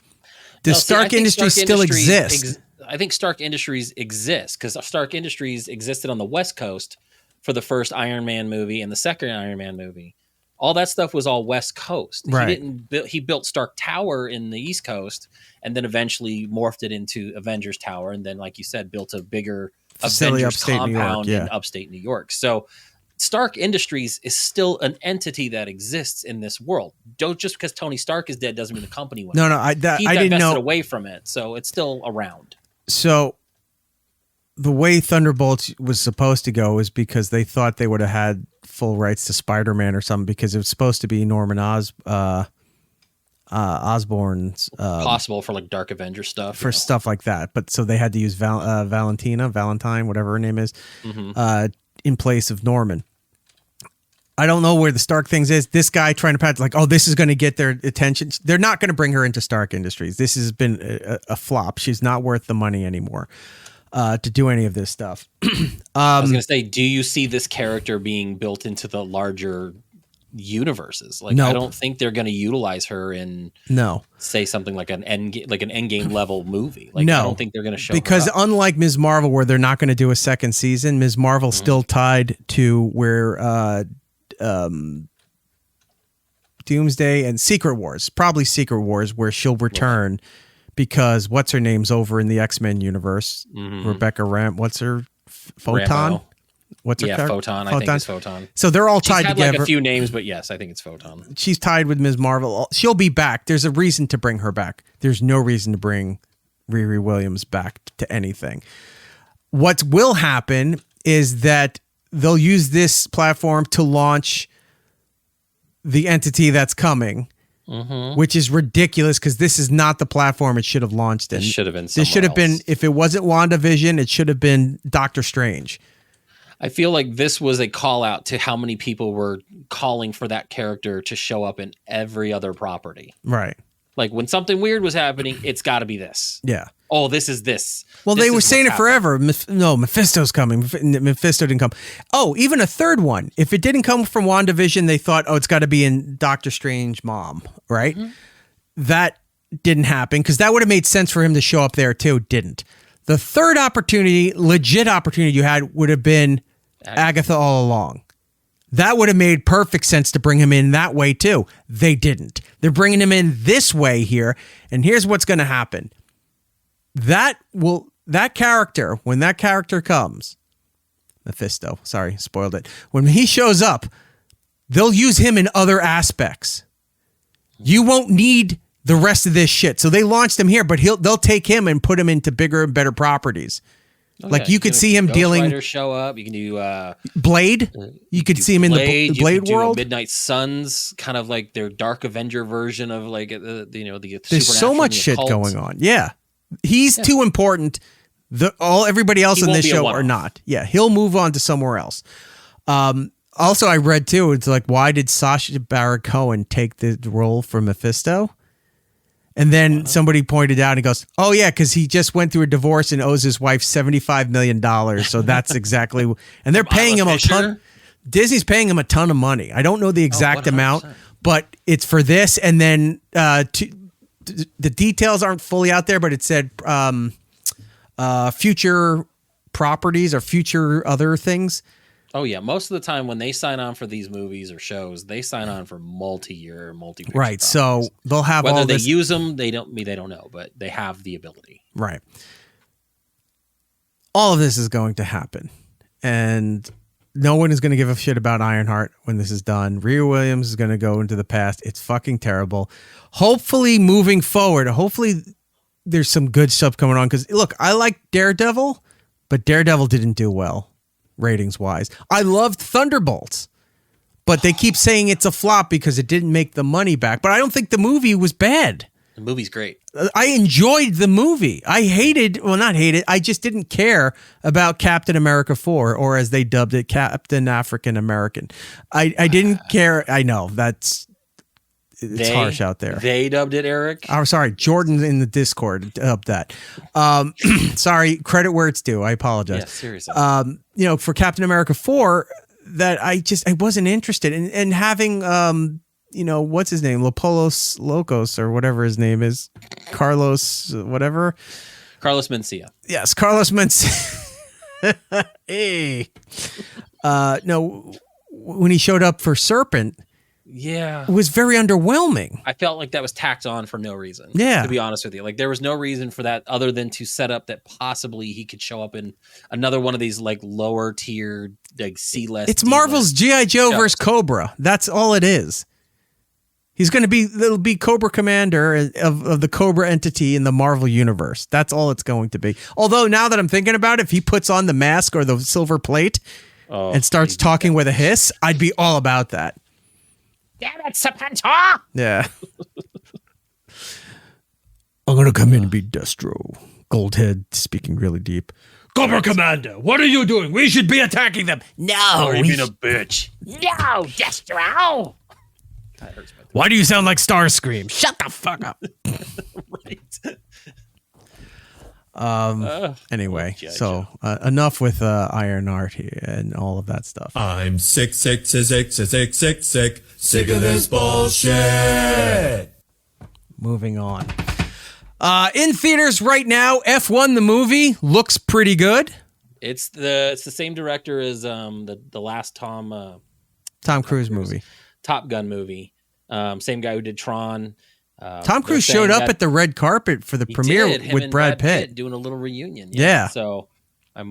Does Stark Industries still exist? I think Stark Industries exists because Stark Industries existed on the West Coast for the first Iron Man movie and the second Iron Man movie. All that stuff was all West Coast. Right. He built Stark Tower in the East Coast and then eventually morphed it into Avengers Tower. And then, like you said, built a bigger Avengers compound in upstate New York. So Stark Industries is still an entity that exists in this world. Just because Tony Stark is dead doesn't mean the company went. No, I didn't know. Away from it. So it's still around. So the way Thunderbolts was supposed to go is because they thought they would have had full rights to Spider-Man or something, because it was supposed to be Norman Osborn's possible for like Dark Avenger stuff, for stuff like that. But so they had to use Valentine, whatever her name is, in place of Norman. I don't know where the Stark things is. This guy trying to patch, like, oh, this is going to get their attention. They're not going to bring her into Stark Industries. This has been a flop. She's not worth the money anymore to do any of this stuff. I was going to say, do you see this character being built into the larger universes? Like, no. I don't think they're going to utilize her in say something like an Endgame level movie. Like, no, I don't think they're going to show because her up. Unlike Ms. Marvel, where they're not going to do a second season, Ms. Marvel's still tied to where Doomsday and Secret Wars, probably Secret Wars, where she'll return because what's her name's over in the X-Men universe. Rebecca what's her Photon? Rambo. What's her character? Photon. I think it's Photon. So they're all tied together. Like a few names, but yes, I think it's Photon. She's tied with Ms. Marvel. She'll be back. There's a reason to bring her back. There's no reason to bring Riri Williams back to anything. What will happen is that they'll use this platform to launch the entity that's coming, which is ridiculous because this is not the platform it should have launched in. It should have been This should have been, if it wasn't WandaVision, it should have been Doctor Strange. I feel like this was a call out to how many people were calling for that character to show up in every other property. Right. Like when something weird was happening, it's got to be this. Yeah. oh, this is this. Well, This they is were what's saying it happening. forever. No, Mephisto's coming. Mephisto didn't come. Oh, even a third one. If it didn't come from WandaVision, they thought, oh, it's got to be in Doctor Strange Mom, right? Mm-hmm. That didn't happen because that would have made sense for him to show up there too. Didn't. The third opportunity, legit opportunity you had would have been Agatha all along. That would have made perfect sense to bring him in that way too. They didn't. They're bringing him in this way here. And here's what's going to happen. That character, when that character comes, Mephisto, sorry, spoiled it. When he shows up, they'll use him in other aspects. You won't need the rest of this shit. So they launched him here, but they'll take him and put him into bigger and better properties. Okay, like you could see him dealing. Rider show up. You can do Blade. You could see him in the Blade world. Midnight Suns, kind of like their Dark Avenger version of like the. There's so much shit going on. Yeah, he's too important. Everybody else in this show are not. Yeah, he'll move on to somewhere else. Also, I read too. It's like, why did Sacha Baron Cohen take the role for Mephisto? And then somebody pointed out and goes, oh, yeah, because he just went through a divorce and owes his wife $75 million. So that's exactly. And they're paying him a ton. Disney's paying him a ton of money. I don't know the exact amount, but it's for this. And then the details aren't fully out there, but it said future properties or future other things. Oh, yeah. Most of the time when they sign on for these movies or shows, they sign on for multi-year, multi-picture right. properties. So they'll have whether all they this. use them, they don't know, but they have the ability. Right. All of this is going to happen. And no one is going to give a shit about Ironheart when this is done. Rhea Williams is going to go into the past. It's fucking terrible. Hopefully moving forward, there's some good stuff coming on. Because, look, I like Daredevil, but Daredevil didn't do well. Ratings wise, I loved Thunderbolts, but they keep saying it's a flop because it didn't make the money back. But I don't think the movie was bad. The movie's great. I enjoyed the movie. Not hated. I just didn't care about Captain America 4, or as they dubbed it, Captain African American. I didn't care. I know it's harsh out there. They dubbed it, Eric. I'm sorry, Jordan in the Discord dubbed that. Sorry, credit where it's due. I apologize. Yeah, seriously. For Captain America 4, that I wasn't interested in, and having what's his name, Lopolos Locos or whatever his name is, Carlos whatever. Carlos Mencia. Yes, Carlos Mencia. Hey. No, when he showed up for Serpent. Yeah. It was very underwhelming. I felt like that was tacked on for no reason. Yeah. To be honest with you. Like there was no reason for that other than to set up that possibly he could show up in another one of these like lower tier, like C-list. It's Marvel's G.I. Joe versus Cobra. That's all it is. It'll be Cobra Commander of the Cobra entity in the Marvel universe. That's all it's going to be. Although now that I'm thinking about it, if he puts on the mask or the silver plate and starts talking with a hiss, I'd be all about that. Damn it, Serpentor! Yeah. I'm going to come in and be Destro. Goldhead speaking really deep. Cobra Commander, what are you doing? We should be attacking them. No. You're being a bitch. No, Destro! That hurts my throat. Why do you sound like Starscream? Shut the fuck up. Right. Anyway, so enough with Ironheart here and all of that stuff. I'm sick of this bullshit. Moving on. In theaters right now, F1 the movie looks pretty good. It's the same director as the last Tom Cruise movie. Top Gun movie. Same guy who did Tron. Tom Cruise showed up at the red carpet for the premiere with Brad Pitt doing a little reunion. Yeah. So I'm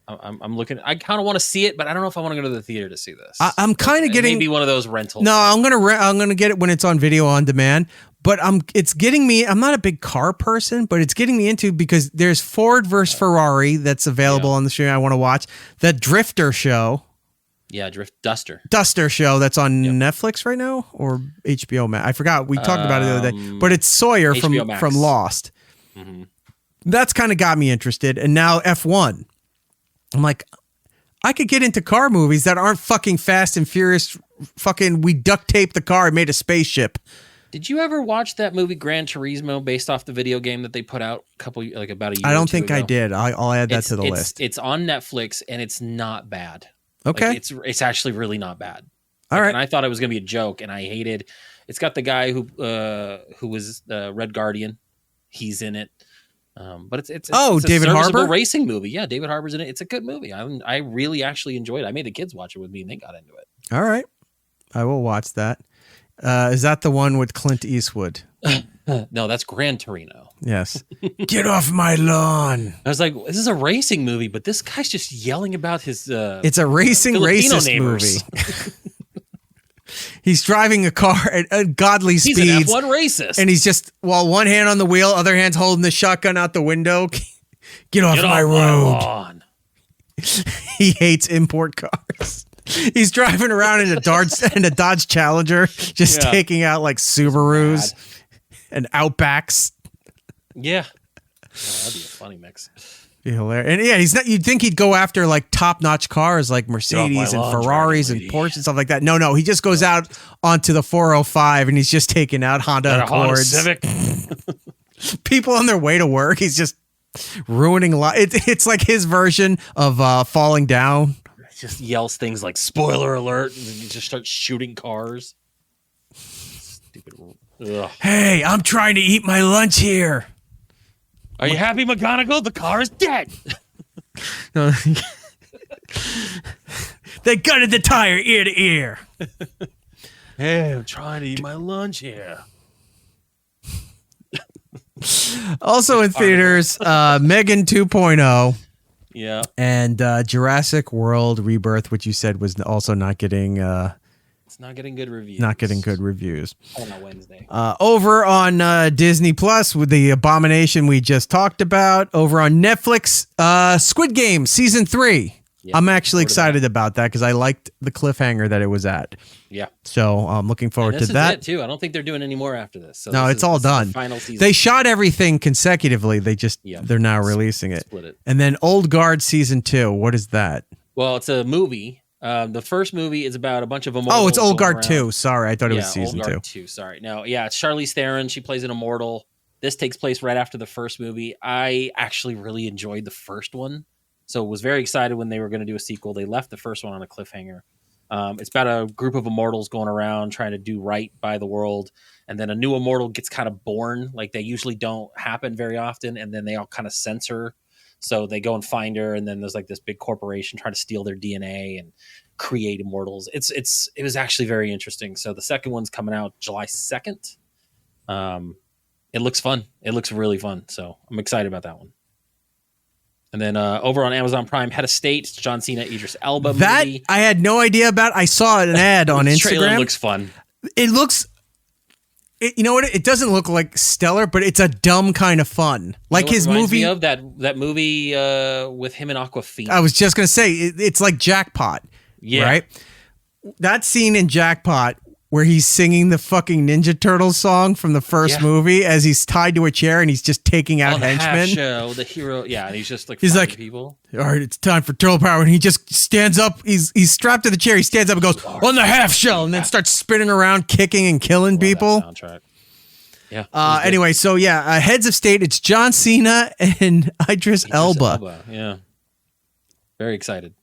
looking. I kind of want to see it, but I don't know if I want to go to the theater to see this. I'm kind of getting maybe one of those rentals. No, I'm gonna get it when it's on video on demand. But it's getting me. I'm not a big car person, but it's getting me into because there's Ford versus Ferrari that's available on the stream. I want to watch the Drifter show. Yeah, Duster show that's on Netflix right now or HBO Max. I forgot. We talked about it the other day, but it's Sawyer from Lost. Mm-hmm. That's kind of got me interested. And now F1. I'm like, I could get into car movies that aren't fucking Fast and Furious. Fucking, we duct taped the car and made a spaceship. Did you ever watch that movie Gran Turismo based off the video game that they put out about a year? I don't or two think I ago? did. I'll add that to the list. It's on Netflix and it's not bad. Okay. Like, it's actually really not bad. All right. And I thought it was going to be a joke, and I hated. It's got the guy who was Red Guardian. He's in it. But it's David a serviceable Harbour racing movie. Yeah, David Harbour's in it. It's a good movie. I really actually enjoyed it. I made the kids watch it with me, and they got into it. All right. I will watch that. Is that the one with Clint Eastwood? No, that's Gran Torino. Yes. Get off my lawn. I was like, this is a racing movie, but this guy's just yelling about his. It's a racing Filipino racist neighbors. movie. He's driving a car at godly He's speeds. an F1 racist. And he's just, one hand on the wheel, other hand's holding the shotgun out the window. Get off my road. lawn. He hates import cars. He's driving around in a Dodge Challenger, just taking out like Subarus and Outbacks. Yeah. Oh, that'd be a funny mix. Be hilarious. And yeah, he's not. You'd think he'd go after like top-notch cars like Mercedes and Ferraris and Porsche and stuff like that. No, he just goes out onto the 405 and he's just taking out Honda Accords. Civic. People on their way to work. He's just ruining life. It's like his version of Falling Down. Just yells things like "spoiler alert" and then he just starts shooting cars. Stupid. Ugh. Hey, I'm trying to eat my lunch here. Are you happy, McGonagall? The car is dead. They gutted the tire ear to ear. Hey, I'm trying to eat my lunch here. Also in theaters, Megan 2.0. Yeah. And Jurassic World Rebirth, which you said was also not getting it's not getting good reviews. Not getting good reviews. On a Wednesday. Over on Disney Plus with the abomination we just talked about. Over on Netflix, Squid Game Season 3. Yeah, I'm actually excited about that because I liked the cliffhanger that it was at. Yeah. So I'm looking forward to that. It too. I don't think they're doing any more after this. So no, it's all done. The final season. They shot everything consecutively. They're now releasing it. Split it. And then Old Guard Season 2. What is that? Well, it's a movie. The first movie is about a bunch of immortals. Oh, it's Old Guard 2. Sorry, I thought it was Season 2. Old Guard 2. Sorry. No, yeah, it's Charlize Theron. She plays an immortal. This takes place right after the first movie. I actually really enjoyed the first one. So was very excited when they were going to do a sequel. They left the first one on a cliffhanger. It's about a group of immortals going around trying to do right by the world. And then a new immortal gets kind of born. Like they usually don't happen very often. And then they all kind of censor. So they go and find her. And then there's like this big corporation trying to steal their DNA and create immortals. It was actually very interesting. So the second one's coming out July 2nd. It looks fun. It looks really fun. So I'm excited about that one. And then over on Amazon Prime, Head of State, John Cena, Idris Elba movie. That I had no idea about. I saw an ad on Instagram. Trailer looks fun. It looks, you know what? It doesn't look like stellar, but it's a dumb kind of fun. Like you know his movie. Me of that movie with him and Aquafina. I was just gonna say it's like Jackpot. Yeah. Right. That scene in Jackpot where he's singing the fucking Ninja Turtles song from the first movie as he's tied to a chair and he's just taking out henchmen. Show, the hero, and he's just like people. All right, it's time for turtle power, and he just stands up. He's strapped to the chair. He stands up and goes on the half shell, and then starts spinning around, kicking and killing people. Soundtrack. Yeah. Anyway, so Heads of State. It's John Cena and Idris Elba. Yeah. Very excited.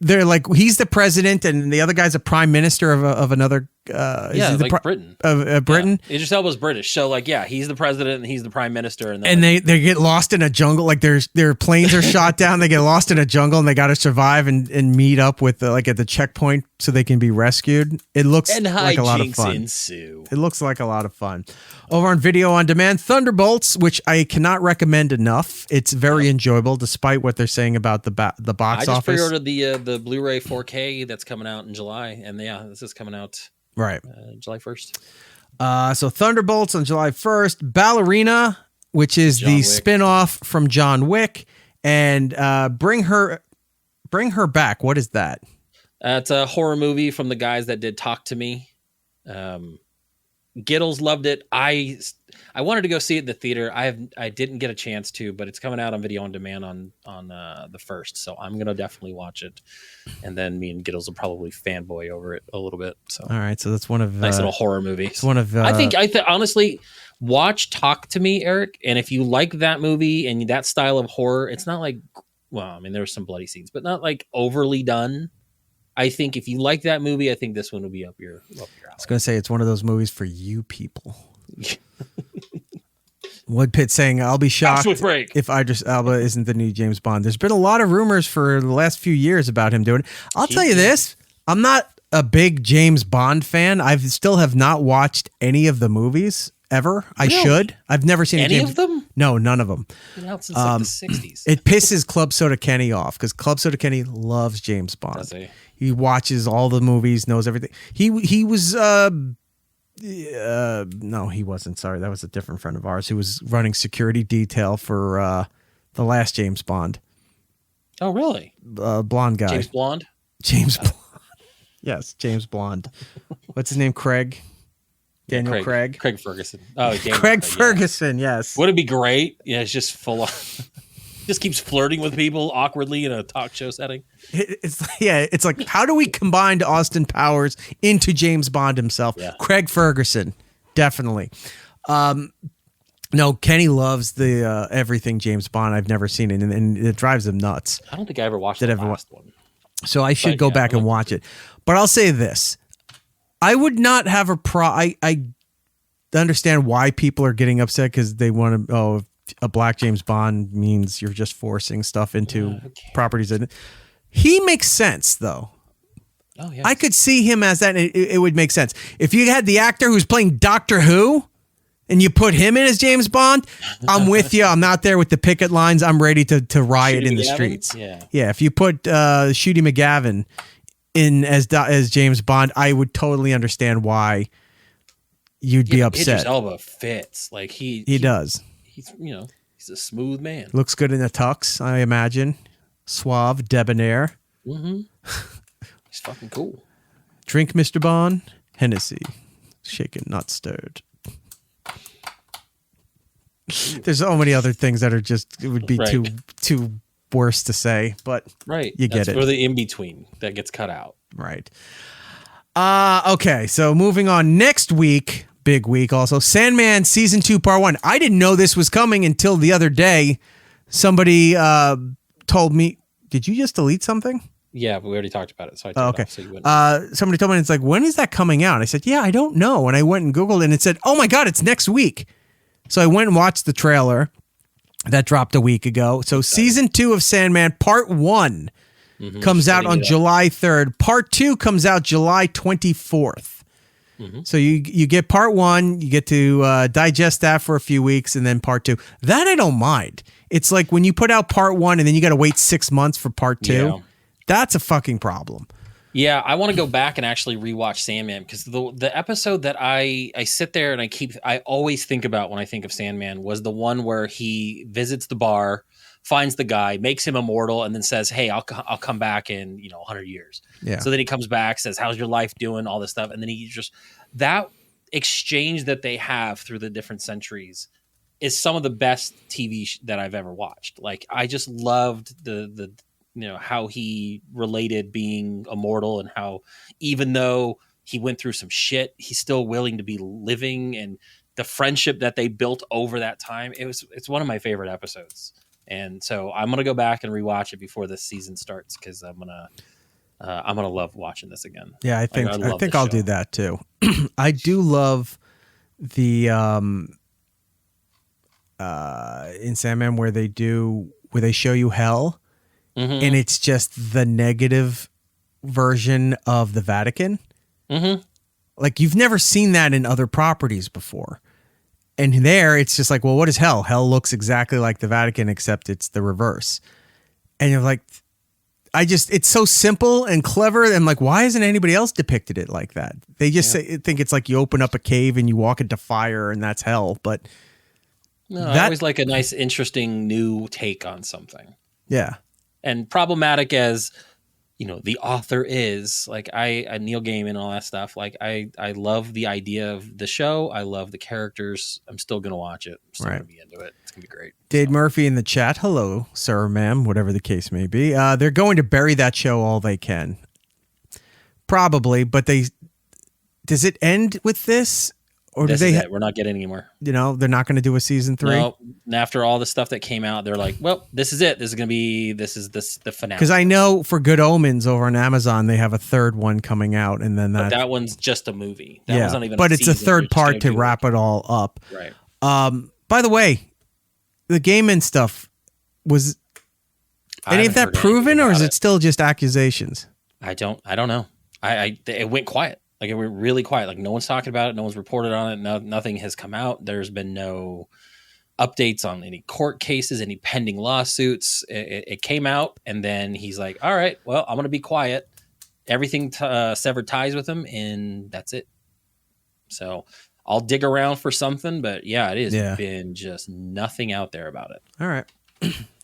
They're like he's the president and the other guy's a prime minister of another. Britain. Of Britain. Yeah. Idris Elba's British, so he's the president and he's the prime minister, and they get lost in a jungle. Like their planes are shot down. They get lost in a jungle and they got to survive and meet up with at the checkpoint so they can be rescued. It looks like a lot of fun. Ensue. It looks like a lot of fun. Over on Video on Demand, Thunderbolts, which I cannot recommend enough. It's very enjoyable, despite what they're saying about the box office. I just pre-ordered the Blu-ray 4K that's coming out in July, and this is coming out right July 1st. So Thunderbolts on July 1st, Ballerina, which is the spin-off from John Wick, and Bring Her Back. What is that? It's a horror movie from the guys that did Talk to Me. Giddles loved it. I I wanted to go see it in the theater. I didn't get a chance to, but it's coming out on video on demand on the 1st, so I'm gonna definitely watch it. And then me and Giddles will probably fanboy over it a little bit. So All right, so that's one of nice little horror movie. It's one of I think honestly, watch Talk to Me, Eric, and if you like that movie and that style of horror, it's not like, well, I mean, there's some bloody scenes, but not like overly done. I think if you like that movie, I think this one will be up your alley. I was going to say it's one of those movies for you people. Wood Pitt saying, I'll be shocked if Idris Elba isn't the new James Bond. There's been a lot of rumors for the last few years about him doing it. I'll tell you this. I'm not a big James Bond fan. I still have not watched any of the movies ever. I should. I've never seen any of them. No, none of them. Been out since like the 60s. It pisses Club Soda Kenny off because Club Soda Kenny loves James Bond. Does he? He watches all the movies, knows everything. He was no, he wasn't. Sorry, that was a different friend of ours who was running security detail for the last James Bond. Oh, really? Blonde guy. James Blonde. James Blonde. Yes, James Blonde. What's his name? Craig. Daniel Craig. Craig Ferguson. Oh, Craig Ferguson. Yeah. Yes. Would it be great? Yeah, it's just full of. Just keeps flirting with people awkwardly in a talk show setting. It's like, how do we combine Austin Powers into James Bond himself? Yeah. Craig Ferguson, definitely. No, Kenny loves the everything James Bond. I've never seen it, and it drives him nuts. I don't think I ever watched the last one. So I should go back and watch it. But I'll say this: I would not have I understand why people are getting upset because they want to. Oh, a black James Bond means you're just forcing stuff into properties. He makes sense, though. Oh, yeah. I could see him as that. And it would make sense. If you had the actor who's playing Doctor Who and you put him in as James Bond, I'm with you. I'm out there with the picket lines. I'm ready to riot in the streets. Yeah. If you put Shooty McGavin in as James Bond, I would totally understand why you'd be upset. Idris Elba fits. Like he does. He's a smooth man. Looks good in a tux, I imagine. Suave, debonair. Mm-hmm. He's fucking cool. Drink, Mr. Bond. Hennessy. Shaken, not stirred. There's so many other things that are just, it would be too worse to say, but you get it. For the in-between that gets cut out. Right. Okay, so moving on. Next week, big week also, Sandman Season 2 Part 1. I didn't know this was coming until the other day. Somebody told me, did you just delete something? Yeah, but we already talked about it, so I took it off, so you wouldn't. Somebody told me, it's like, when is that coming out? I said, yeah, I don't know. And I went and Googled it, and it said, oh my God, it's next week. So I went and watched the trailer that dropped a week ago. So Season 2 of Sandman Part 1 comes out on July 3rd. Part 2 comes out July 24th. So you get Part 1, you get to digest that for a few weeks, and then Part 2. That I don't mind. It's like when you put out Part 1 and then you got to wait 6 months for Part 2. Yeah. That's a fucking problem. Yeah, I want to go back and actually rewatch Sandman because the episode that I sit there and I always think about when I think of Sandman was the one where he visits the bar, finds the guy, makes him immortal, and then says, "Hey, I'll come back in 100 years." Yeah. So then he comes back, says, "How's your life doing?" All this stuff, and then he just that exchange that they have through the different centuries is some of the best TV that I've ever watched. Like I just loved the how he related being immortal and how even though he went through some shit, he's still willing to be living, and the friendship that they built over that time. It's one of my favorite episodes. And so I'm gonna go back and rewatch it before this season starts because I'm gonna love watching this again. Yeah, I think I'll do that too. I do love the in Sandman where they show you hell, and it's just the negative version of the Vatican. Like you've never seen that in other properties before. And there, it's just like, well, what is hell? Hell looks exactly like the Vatican, except it's the reverse. And you're like, it's so simple and clever. I'm like, why hasn't anybody else depicted it like that? They just think it's like you open up a cave and you walk into fire and that's hell. But I always like a nice, interesting new take on something. Yeah. And problematic as, the author is. Like I Neil Gaiman and all that stuff. Like I love the idea of the show. I love the characters. I'm still gonna watch it. I'm still gonna be into it. It's gonna be great. Dade Murphy in the chat. Hello, sir, ma'am, whatever the case may be. They're going to bury that show all they can. Probably, but does it end with this? Or do they? We're not getting any more. They're not going to do a season 3. No, after all the stuff that came out, they're like, "Well, this is it. This is the finale." Because I know for Good Omens over on Amazon, they have a third one coming out, and then that one's just a movie. That one's not even. But it's a third part to wrap it all up. Right. By the way, the Gaiman stuff was any of that proven, or is it still just accusations? I don't know. It went quiet. Like it went really quiet. Like no one's talking about it. No one's reported on it. Nothing has come out. There's been no updates on any court cases, any pending lawsuits. It came out, and then he's like, "All right, well, I'm going to be quiet." Everything severed ties with him, and that's it. So I'll dig around for something, but yeah, it has been just nothing out there about it. All right.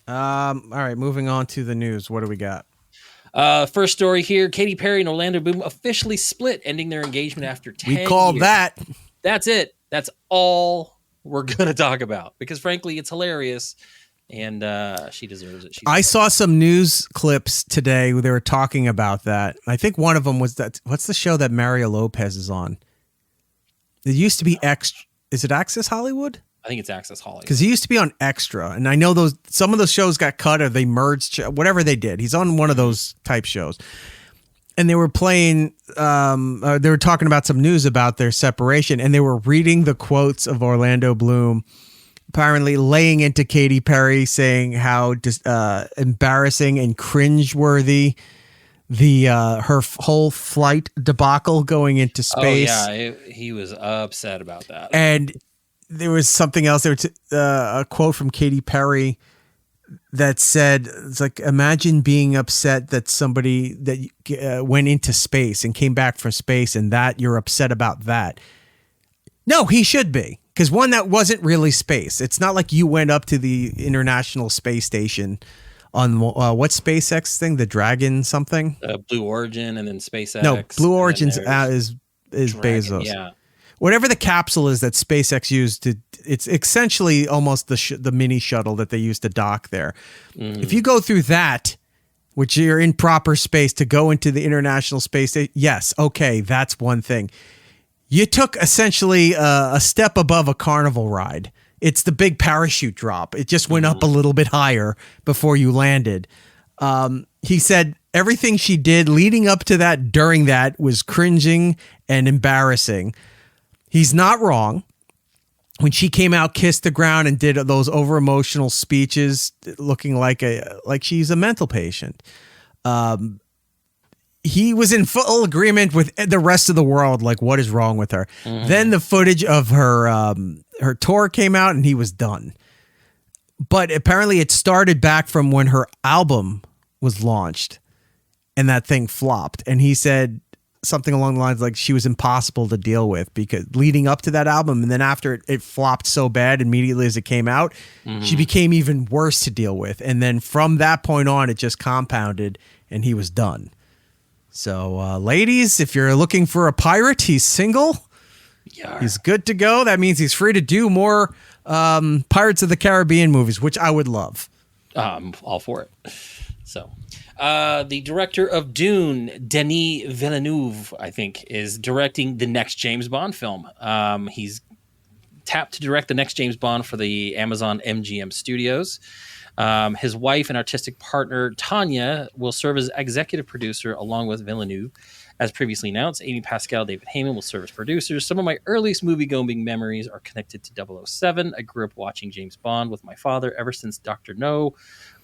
All right. Moving on to the news. What do we got? First story here. Katy Perry and Orlando Bloom officially split, ending their engagement after 10 years. We call that. That's it. That's all we're going to talk about because, frankly, it's hilarious, and she deserves it. I saw some news clips today where they were talking about that. I think one of them was that. What's the show that Mario Lopez is on? It used to be Is it Access Hollywood? I think it's Access Hollywood. Because he used to be on Extra, and I know some of those shows got cut or they merged, whatever they did. He's on one of those type shows. And they were playing, they were talking about some news about their separation, and they were reading the quotes of Orlando Bloom, apparently laying into Katy Perry, saying how embarrassing and cringeworthy her whole flight debacle going into space. Oh, yeah, he was upset about that. And there was something else. There was a quote from Katy Perry that said, "It's like imagine being upset that somebody that went into space and came back from space, and that you're upset about that." No, he should be, because one, that wasn't really space. It's not like you went up to the International Space Station on what SpaceX thing, the Dragon something, Blue Origin, and then SpaceX. No, Blue Origin's is Bezos. Yeah. Whatever the capsule is that SpaceX used it's essentially almost the mini shuttle that they used to dock there. Mm. If you go through that, which you're in proper space to go into the International Space Station, yes, okay, that's one thing. You took essentially a step above a carnival ride. It's the big parachute drop. It just went up a little bit higher before you landed. He said everything she did leading up to that, during that, was cringing and embarrassing. He's not wrong. When she came out, kissed the ground, and did those over emotional speeches, looking like she's a mental patient. He was in full agreement with the rest of the world. Like, what is wrong with her? Mm-hmm. Then the footage of her tour came out, and he was done. But apparently, it started back from when her album was launched, and that thing flopped. And he said something along the lines like she was impossible to deal with, because leading up to that album, and then after it flopped so bad immediately as it came out, she became even worse to deal with. And then from that point on, it just compounded, and he was done. So ladies, if you're looking for a pirate, he's single. Yeah. He's good to go. That means he's free to do more Pirates of the Caribbean movies, which I would love. I'm all for it. So the director of Dune, Denis Villeneuve, I think, is directing the next James Bond film. He's tapped to direct the next James Bond for the Amazon MGM Studios. His wife and artistic partner, Tanya, will serve as executive producer along with Villeneuve. As previously announced, Amy Pascal, David Heyman will serve as producers. Some of my earliest movie-going memories are connected to 007. I grew up watching James Bond with my father ever since Dr. No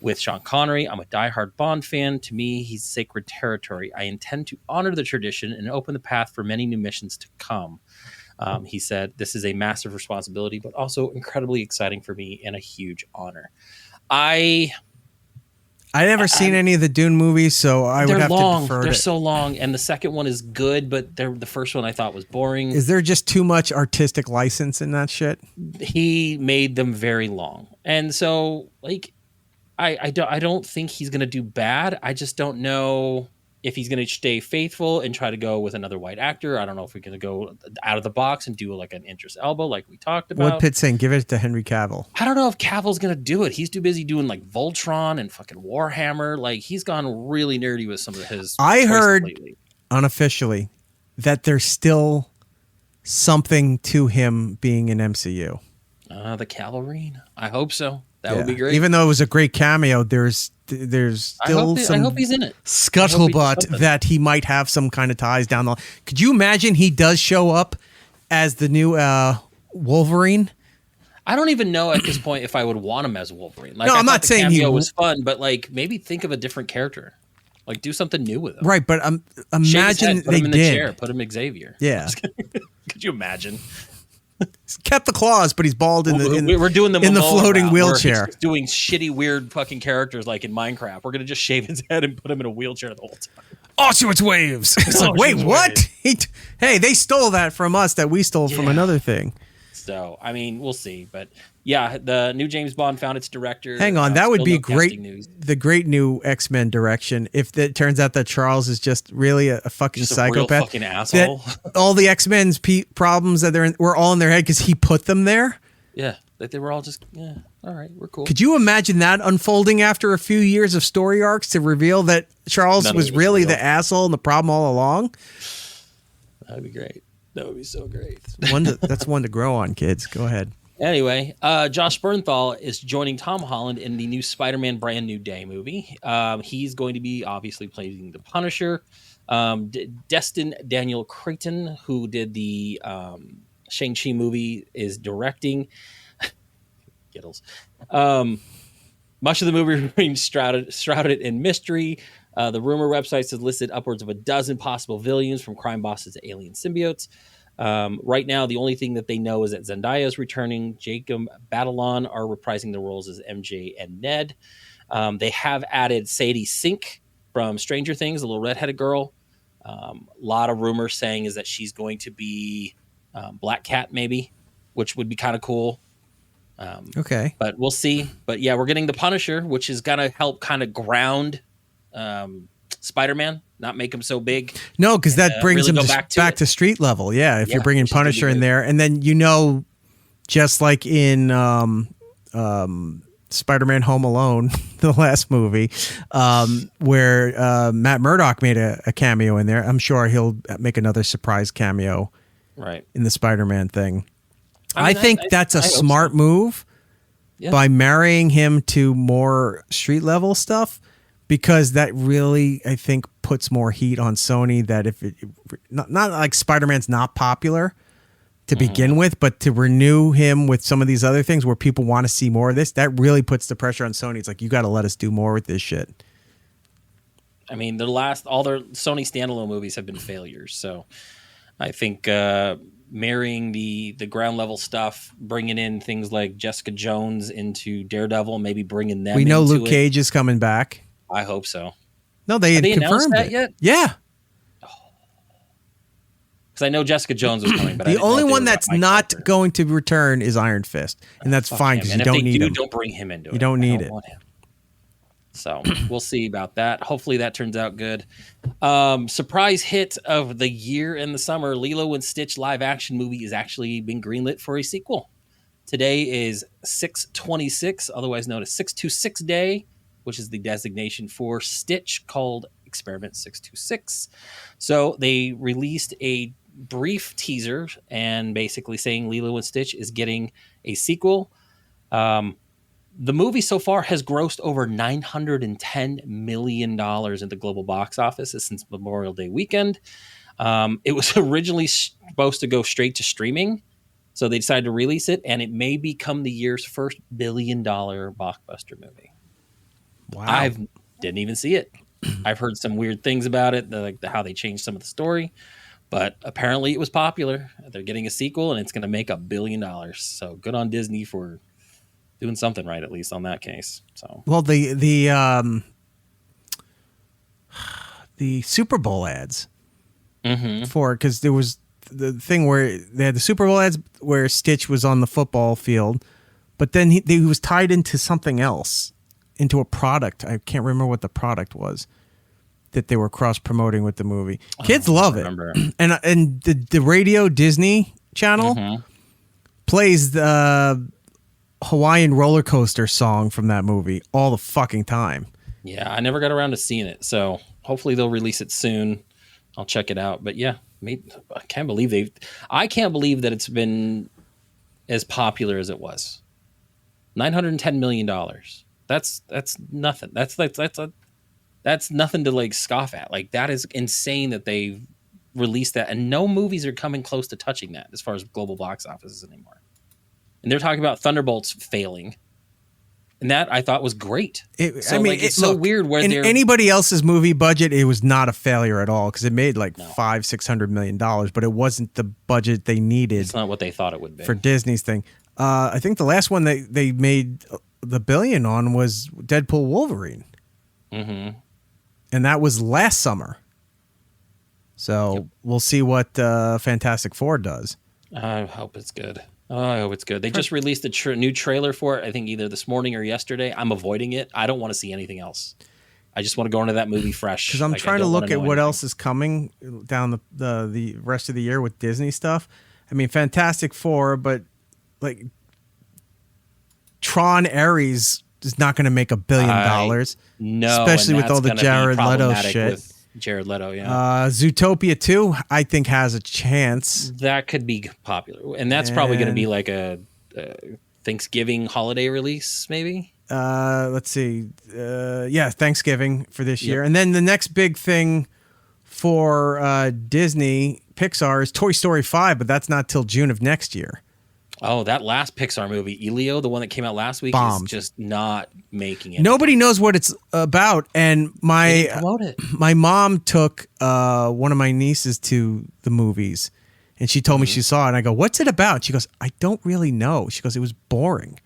with Sean Connery. I'm a diehard Bond fan. To me, he's sacred territory. I intend to honor the tradition and open the path for many new missions to come. He said, "This is a massive responsibility, but also incredibly exciting for me and a huge honor." I never seen any of the Dune movies, so I would have to defer. They're so long, and the second one is good, but the first one I thought was boring. Is there just too much artistic license in that shit? He made them very long, and so like, I don't think he's gonna do bad. I just don't know if he's going to stay faithful and try to go with another white actor. I don't know if we're going to go out of the box and do like an Idris Elba like we talked about. What Pitt's saying? Give it to Henry Cavill. I don't know if Cavill's going to do it. He's too busy doing like Voltron and fucking Warhammer. Like he's gone really nerdy with some of his. I heard lately. unofficially that there's still something to him being in MCU. The Cavalry. I hope so. That would be great. Even though it was a great cameo, there's still I hope he's in it. Scuttlebutt that he might have some kind of ties down the line. Could you imagine he does show up as the new Wolverine? I don't even know at this point if I would want him as Wolverine. Like, no, I'm not the saying cameo was fun, but like maybe think of a different character. Like do something new with him. Right, but imagine put they him in the did. chair, put him Xavier. Yeah. Could you imagine? He's kept the claws, but he's bald in we're doing the in the Momoa floating route, where wheelchair. he's doing shitty, weird fucking characters like in Minecraft. We're gonna just shave his head and put him in a wheelchair the whole time. Auschwitz waves. It's like, wait, what? Hey, they stole that from us that we stole from another thing. So, I mean, we'll see. But yeah, the new James Bond found its director. Hang on, that would be great. News. The great new X-Men direction. If it turns out that Charles is just really a fucking just psychopath, a real fucking asshole. That all the X-Men's problems that were all in their head because he put them there. Yeah, like they were all just all right, we're cool. Could you imagine that unfolding after a few years of story arcs to reveal that Charles was really the asshole and the problem all along? That'd be great. That would be so great. That's one to grow on, kids. Go ahead. Anyway, Josh Bernthal is joining Tom Holland in the new Spider-Man Brand New Day movie. He's going to be obviously playing the Punisher. Destin Daniel Cretton, who did the Shang-Chi movie, is directing. Giddles. Much of the movie remains shrouded in mystery. The rumor websites have listed upwards of a dozen possible villains, from crime bosses to alien symbiotes. Right now, the only thing that they know is that Zendaya is returning. Jacob Batalon are reprising the roles as MJ and Ned. They have added Sadie Sink from Stranger Things, the little redheaded girl. A lot of rumors saying is that she's going to be Black Cat, maybe, which would be kind of cool. Okay. But we'll see. But yeah, we're getting the Punisher, which is going to help kind of ground Spider-Man, not make him so big. No, because that brings really him back to street level. Yeah, if you're bringing Punisher in there. And then, just like in Spider-Man Home Alone, the last movie, where Matt Murdock made a cameo in there, I'm sure he'll make another surprise cameo in the Spider-Man thing. I think that's a smart move by marrying him to more street level stuff, because that really, I think, puts more heat on Sony. That if it not like Spider-Man's not popular to begin with, but to renew him with some of these other things where people want to see more of this, that really puts the pressure on Sony. It's like, you got to let us do more with this shit. I mean, all their Sony standalone movies have been failures. So I think marrying the ground level stuff, bringing in things like Jessica Jones into Daredevil, maybe bringing them. We know Luke Cage is coming back. I hope so. No, they had confirmed that it yet? Yeah. Because I know Jessica Jones was coming, but the only one that's not going to return is Iron Fist, and that's fine because you don't need him. Don't bring him into it. You don't need it. So we'll see about that. Hopefully that turns out good. Surprise hit of the year in the summer, Lilo and Stitch live action movie is actually being greenlit for a sequel. Today is 6/26, otherwise known as 626 Day, which is the designation for Stitch, called Experiment 626. So they released a brief teaser and basically saying Lilo and Stitch is getting a sequel. The movie so far has grossed over $910 million in the global box office since Memorial Day weekend. It was originally supposed to go straight to streaming, so they decided to release it, and it may become the year's first $1 billion blockbuster movie. Wow. I didn't even see it. I've heard some weird things about it, like how they changed some of the story, but apparently it was popular. They're getting a sequel, and it's going to make $1 billion. So good on Disney for doing something right, at least on that case. So well, the Super Bowl ads because there was the thing where they had the Super Bowl ads where Stitch was on the football field, but then he was tied into something else. Into a product. I can't remember what the product was. that they were cross promoting with the movie. Kids love it. remember. And the radio Disney channel plays the Hawaiian roller coaster song from that movie all the fucking time. Yeah, I never got around to seeing it, so hopefully they'll release it soon. I'll check it out. But yeah, I can't believe that it's been as popular as it was. $910 million. That's nothing. That's nothing to like scoff at. Like, that is insane that they've released that, and no movies are coming close to touching that as far as global box offices anymore. And they're talking about Thunderbolts failing, and that I thought was great. It's so weird where in anybody else's movie budget, it was not a failure at all because it made like $500-600 million, but it wasn't the budget they needed. It's not what they thought it would be for Disney's thing. I think the last one they made the billion on was Deadpool Wolverine. Mm-hmm. And that was last summer. So we'll see what Fantastic Four does. I hope it's good. They just released a new trailer for it, I think either this morning or yesterday. I'm avoiding it. I don't want to see anything else. I just want to go into that movie fresh. Because I'm trying to look at what else is coming down the rest of the year with Disney stuff. I mean, Fantastic Four, but like Tron Ares is not going to make $1 billion. No, especially with all the Jared Leto shit. Jared Leto, yeah. Zootopia 2, I think, has a chance. That could be popular, and that's probably going to be like a Thanksgiving holiday release, maybe. Let's see. Thanksgiving for this year, and then the next big thing for Disney Pixar is Toy Story 5, but that's not till June of next year. Oh, that last Pixar movie, Elio, the one that came out last week, is just not making it. Nobody knows what it's about, and my mom took one of my nieces to the movies, and she told me she saw it, and I go, "What's it about?" She goes, "I don't really know." She goes, "It was boring."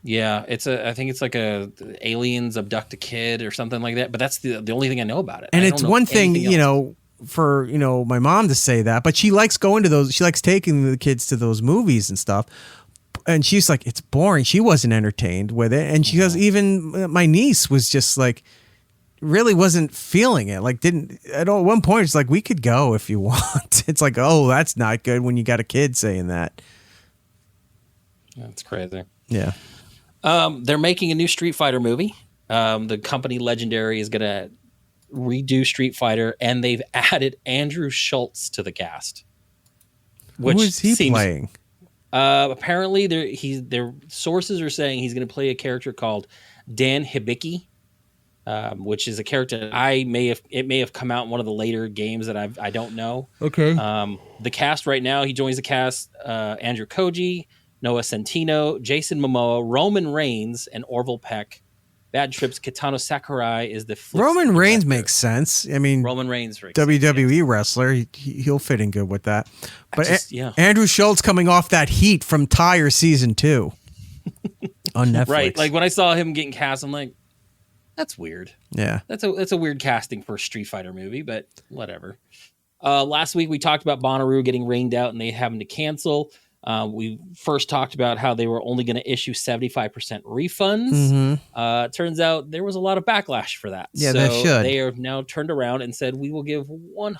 Yeah, I think it's like aliens abduct a kid or something like that, but that's the only thing I know about it. And it's one thing, for my mom to say that, but she likes going to those. She likes taking the kids to those movies and stuff. And she's like, it's boring. She wasn't entertained with it, and she goes, even my niece was just like, really wasn't feeling it. Like, at one point it's like, we could go if you want. It's like, oh, that's not good when you got a kid saying that. That's crazy. Yeah. They're making a new Street Fighter movie. The company Legendary is gonna redo Street Fighter, and they've added Andrew Schultz to the cast. Who is he playing? Apparently, their sources are saying he's going to play a character called Dan Hibiki, which is a character it may have come out in one of the later games that I don't know. Okay. The cast right now, he joins the cast: Andrew Koji, Noah Centino, Jason Momoa, Roman Reigns, and Orville Peck. Bad Trip's Kitano Sakurai is the Roman Reigns makes sense. I mean, Roman Reigns, WWE wrestler, he'll fit in good with that. But Andrew Schultz coming off that heat from Tyre season 2 on Netflix, right? Like when I saw him getting cast, I'm like, that's weird. Yeah, that's a weird casting for a Street Fighter movie, but whatever. Last week we talked about Bonnaroo getting rained out and they having to cancel. We first talked about how they were only going to issue 75% refunds. Turns out there was a lot of backlash for that. Yeah, so they should. They have now turned around and said, we will give 100%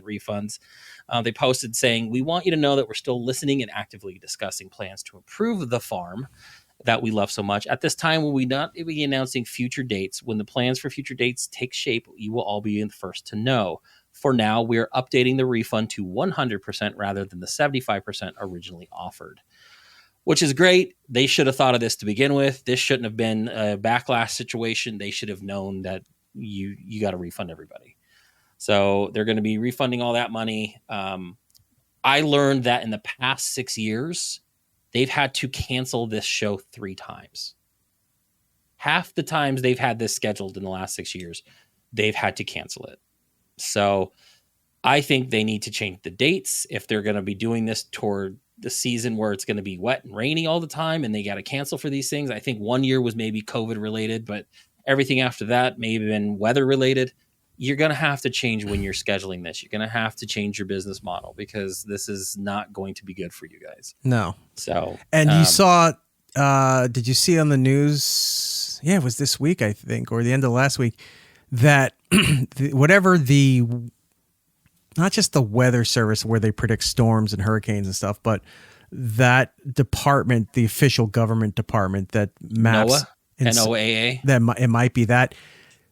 refunds. They posted saying, we want you to know that we're still listening and actively discussing plans to improve the farm that we love so much. At this time, we will not be announcing future dates. When the plans for future dates take shape, you will all be the first to know. For now, we're updating the refund to 100% rather than the 75% originally offered, which is great. They should have thought of this to begin with. This shouldn't have been a backlash situation. They should have known that you got to refund everybody. So they're going to be refunding all that money. I learned that in the past 6 years, they've had to cancel this show 3 times. Half the times they've had this scheduled in the last 6 years, they've had to cancel it. So I think they need to change the dates if they're going to be doing this toward the season where it's going to be wet and rainy all the time and they got to cancel for these things. I think 1 year was maybe COVID related, but everything after that may have been weather related. You're going to have to change when you're scheduling this. You're going to have to change your business model because this is not going to be good for you guys. No. So, and you saw, did you see on the news? Yeah, it was this week, I think, or the end of last week, that whatever the, not just the weather service where they predict storms and hurricanes and stuff, but that department, the official government department that maps NOAA. That it might be that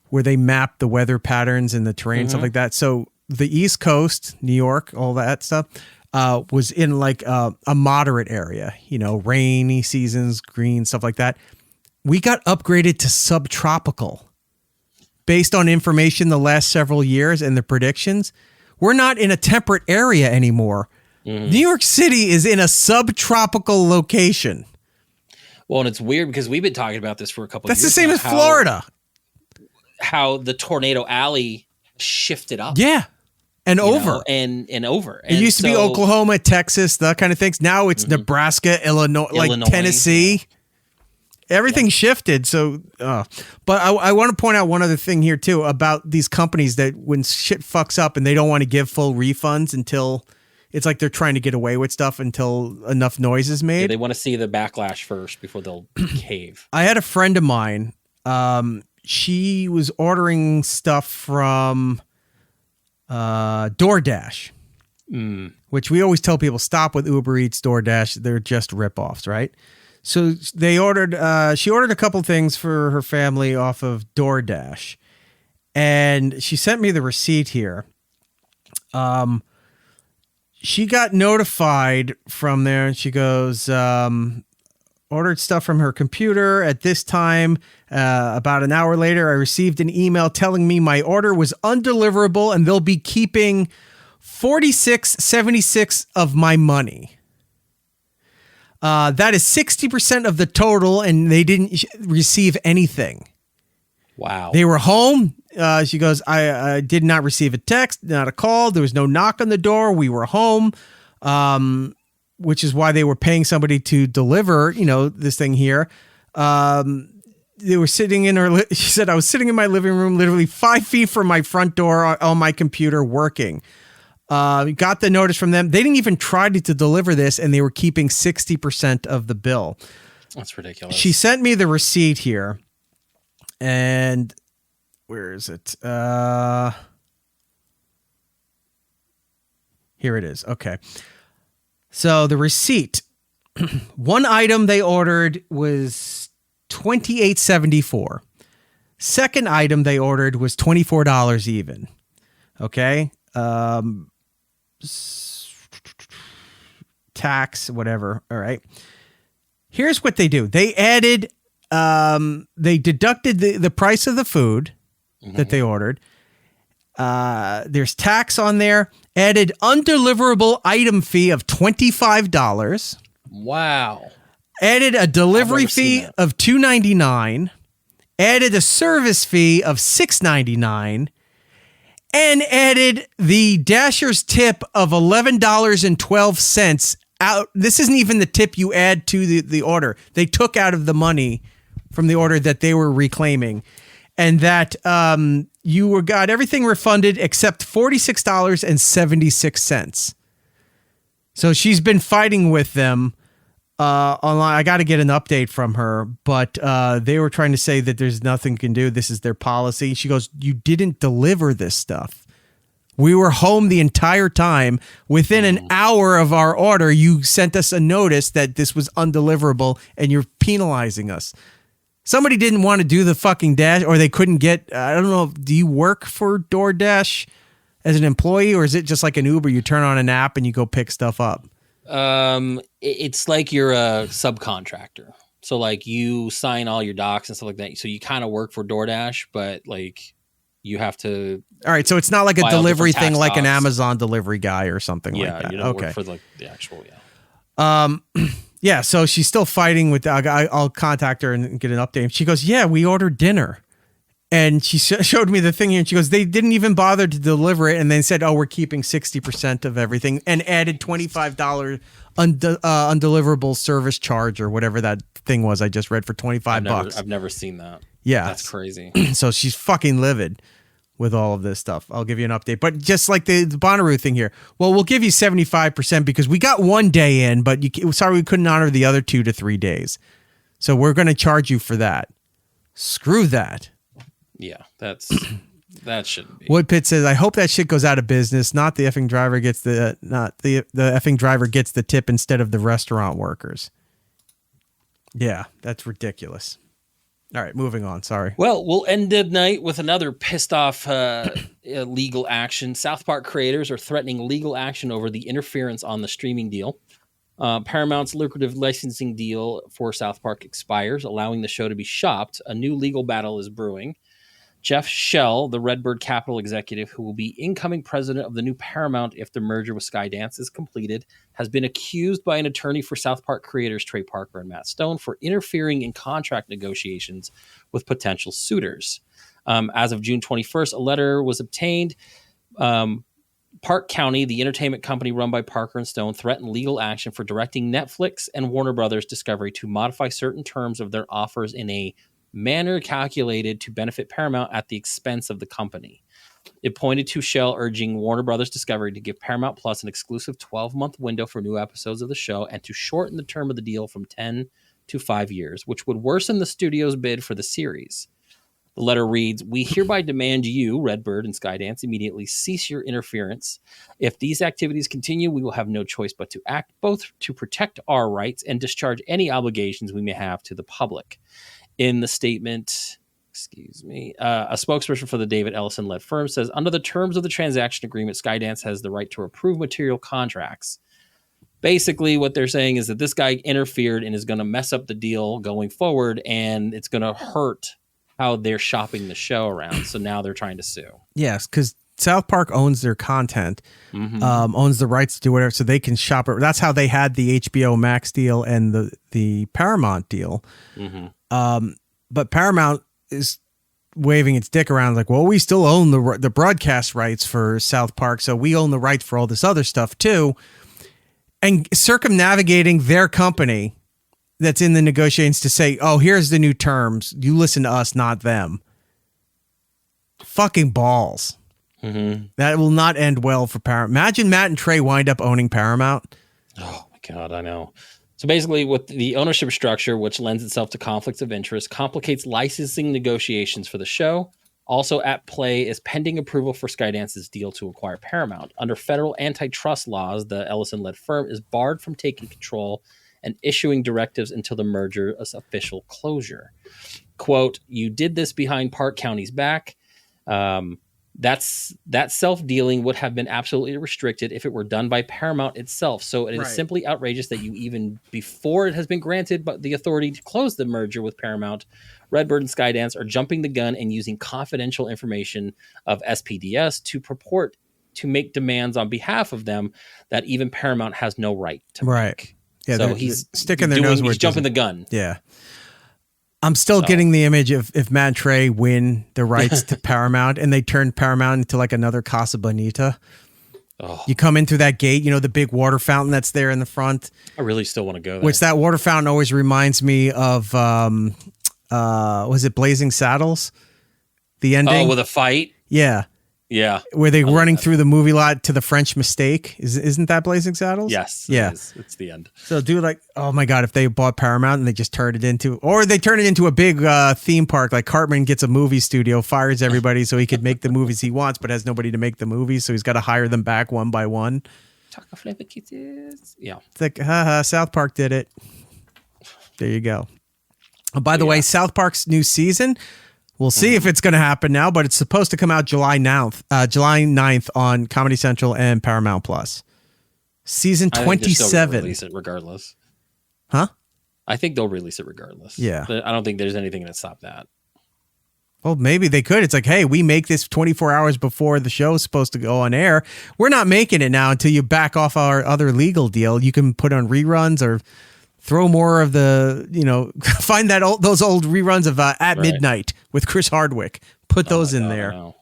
where they map the weather patterns and the terrain, stuff like that. So the East Coast, New York, all that stuff, was in like a moderate area, rainy seasons, green, stuff like that. We got upgraded to subtropical based on information the last several years and the predictions. We're not in a temperate area anymore. New York City is in a subtropical location. Well, and it's weird because we've been talking about this for a couple of years. That's the same as Florida. How the tornado alley shifted up. Yeah. And over. And over. It used to be Oklahoma, Texas, that kind of things. Now it's Nebraska, Illinois, like Tennessee. Yeah. Everything shifted. So, but I want to point out one other thing here too about these companies that when shit fucks up and they don't want to give full refunds until it's like they're trying to get away with stuff until enough noise is made. Yeah, they want to see the backlash first before they'll cave. I had a friend of mine. She was ordering stuff from DoorDash, which we always tell people stop with Uber Eats, DoorDash. They're just ripoffs, right? So they ordered. She ordered a couple things for her family off of DoorDash, and she sent me the receipt here. She got notified from there, and she goes, ordered stuff from her computer at this time. About an hour later, I received an email telling me my order was undeliverable and they'll be keeping $46.76 of my money. That is 60% of the total, and they didn't receive anything. Wow. They were home. She goes, I did not receive a text, not a call. There was no knock on the door. We were home, which is why they were paying somebody to deliver, this thing here. They were sitting in she said, I was sitting in my living room, literally 5 feet from my front door on my computer working. Got the notice from them. They didn't even try to deliver this, and they were keeping 60% of the bill. That's ridiculous. She sent me the receipt here. And where is it? Here it is. Okay. So the receipt, one item they ordered was $28.74. Second item they ordered was $24 even. Okay. Tax, whatever. All right. Here's what they do. They added, they deducted the price of the food that they ordered. There's tax on there. Added undeliverable item fee of $25. Wow. Added a delivery fee of $2.99. Added a service fee of $6.99. And added the Dasher's tip of $11.12 out. This isn't even the tip you add to the order. They took out of the money from the order that they were reclaiming. And that you got everything refunded except $46.76. So she's been fighting with them online. I got to get an update from her, but they were trying to say that there's nothing you can do. This is their policy. She goes, you didn't deliver this stuff. We were home the entire time. Within an hour of our order, you sent us a notice that this was undeliverable and you're penalizing us. Somebody didn't want to do the fucking dash, or they couldn't get, I don't know, do you work for DoorDash as an employee, or is it just like an Uber? You turn on an app and you go pick stuff up? It's like you're a subcontractor. So like you sign all your docs and stuff like that. So you kind of work for DoorDash, but like you have to. All right. So it's not like a delivery thing, like an Amazon delivery guy or something like that. You don't work for the actual, Yeah, so she's still fighting with. I'll contact her and get an update. She goes, "Yeah, we ordered dinner," and she showed me the thing here. And she goes, "They didn't even bother to deliver it," and then said, "Oh, we're keeping 60% of everything," and added $25 undeliverable service charge or whatever that thing was. I just read for $25. I've never seen that. Yeah, that's crazy. So she's fucking livid with all of this stuff. I'll give you an update. But just like the Bonnaroo thing here, well, we'll give you 75% because we got 1 day in, but sorry, we couldn't honor the other 2 to 3 days. So we're going to charge you for that. Screw that. Yeah, that's That shouldn't be. Woodpit says, I hope that shit goes out of business. Not the effing driver gets the effing driver gets the tip instead of the restaurant workers. Yeah, that's ridiculous. All right, moving on. Sorry. Well, we'll end the night with another pissed off legal action. South Park creators are threatening legal action over the interference on the streaming deal. Paramount's lucrative licensing deal for South Park expires, allowing the show to be shopped. A new legal battle is brewing. Jeff Shell, the Redbird Capital executive who will be incoming president of the new Paramount if the merger with Skydance is completed, has been accused by an attorney for South Park creators Trey Parker and Matt Stone for interfering in contract negotiations with potential suitors. As of June 21st, a letter was obtained. Park County, the entertainment company run by Parker and Stone, threatened legal action for directing Netflix and Warner Brothers Discovery to modify certain terms of their offers in a manner calculated to benefit Paramount at the expense of the company. It pointed to Shell urging Warner Brothers Discovery to give Paramount Plus an exclusive 12-month window for new episodes of the show and to shorten the term of the deal from 10 to 5 years, which would worsen the studio's bid for the series. The letter reads, "We hereby demand you, Redbird and Skydance, immediately cease your interference. If these activities continue, we will have no choice but to act, both to protect our rights and discharge any obligations we may have to the public." In the statement, a spokesperson for the David Ellison-led firm says, under the terms of the transaction agreement, Skydance has the right to approve material contracts. Basically, what they're saying is that this guy interfered and is going to mess up the deal going forward, and it's going to hurt how they're shopping the show around. So now they're trying to sue. Yes, because South Park owns their content, owns the rights to do whatever, so they can shop it. That's how they had the HBO Max deal and the Paramount deal. But Paramount is waving its dick around like, well, we still own the broadcast rights for South Park, so we own the rights for all this other stuff too. And circumnavigating their company that's in the negotiations to say, oh, here's the new terms. You listen to us, not them. Fucking balls. That will not end well for Paramount. Imagine Matt and Trey wind up owning Paramount. Oh my God, I know. So basically, with the ownership structure, which lends itself to conflicts of interest, complicates licensing negotiations for the show. Also at play is pending approval for Skydance's deal to acquire Paramount. Under federal antitrust laws, the Ellison-led firm is barred from taking control and issuing directives until the merger's official closure. Quote, "You did this behind Park County's back. That self-dealing would have been absolutely restricted if it were done by Paramount itself. So it is simply outrageous that you, even before it has been granted but the authority to close the merger with Paramount, Redbird and Skydance are jumping the gun and using confidential information of SPDS to purport to make demands on behalf of them that even Paramount has no right to make." Yeah, so he's sticking their nose where he's jumping the gun. Yeah. I'm still getting the image of if Matt and Trey win the rights to Paramount and they turn Paramount into like another Casa Bonita. You come in through that gate, the big water fountain that's there in the front. I really still want to go there. Which that water fountain always reminds me of, was it Blazing Saddles? The ending? Oh, with a fight? Yeah. Yeah. Where they running through the movie lot to the French Mistake. Isn't that Blazing Saddles? Yes. Yeah. It's the end. So do like, oh my God, if they bought Paramount and they just turned it into, or they turn it into a big theme park, like Cartman gets a movie studio, fires everybody so he could make the movies he wants, but has nobody to make the movies. So he's got to hire them back one by one. Chocolate flavor kisses. Yeah. It's like, haha, South Park did it. There you go. Oh, by the way, South Park's new season, we'll see if it's going to happen now, but it's supposed to come out July 9th on Comedy Central and Paramount Plus. Season 27. Release it regardless. Huh? I think they'll release it regardless. Yeah. I don't think there's anything that stop that. Well, maybe they could. It's like, hey, we make this 24 hours before the show is supposed to go on air. We're not making it now until you back off our other legal deal. You can put on reruns or throw more of the, find those old reruns of At Midnight with Chris Hardwick. Put those in there.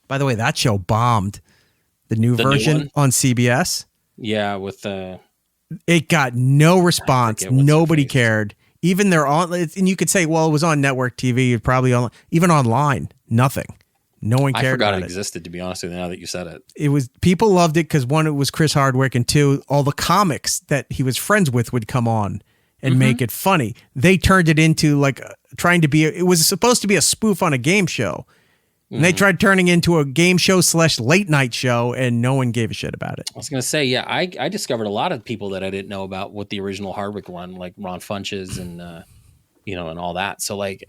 By the way, that show bombed. The new version on CBS. Yeah, with it got no response. Nobody cared. Even they're on, and you could say, well, it was on network TV, probably on, even online, nothing. No one cared. I forgot about it existed, to be honest with you, now that you said it. It was, people loved it because one, it was Chris Hardwick, and two, all the comics that he was friends with would come on and make it funny. They turned it into like trying to be, it was supposed to be a spoof on a game show. And they tried turning into a game show / late night show, and no one gave a shit about it. I was going to say, yeah, I discovered a lot of people that I didn't know about with the original Hardwick one, like Ron Funches and, and all that. So, like,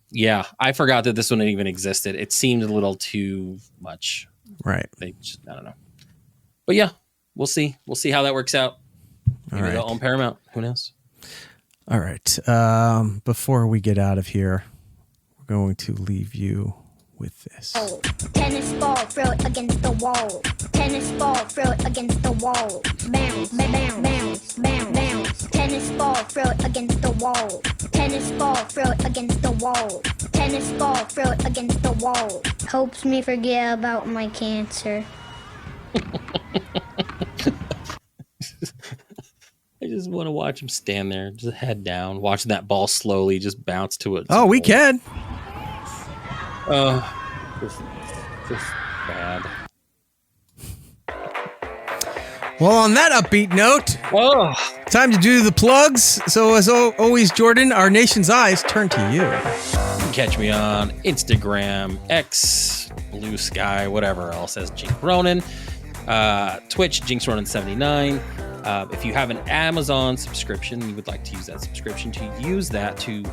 yeah, I forgot that this one even existed. It seemed a little too much. Right. I don't know. But yeah, we'll see. We'll see how that works out. Maybe they'll own Paramount. Who knows? All right. Before we get out of here, we're going to leave you with this. Tennis ball, throw it against the wall. Tennis ball, throw it against the wall. Bounce, bounce, bounce, bounce, bounce. Tennis ball, throw it against the wall. Tennis ball, throw it against the wall. Tennis ball, throw it against the wall. Helps me forget about my cancer. I just want to watch him stand there, just head down, watching that ball slowly just bounce to it. Oh, we can. Just bad. Well, on that upbeat note, Oh, time to do the plugs. So, as always, Jordan, our nation's eyes turn to you. you can catch me on Instagram, X, Blue Sky, whatever else as Jink Ronan. Twitch, Jinx Ronan 79. If you have an Amazon subscription, you would like to use that subscription to use that to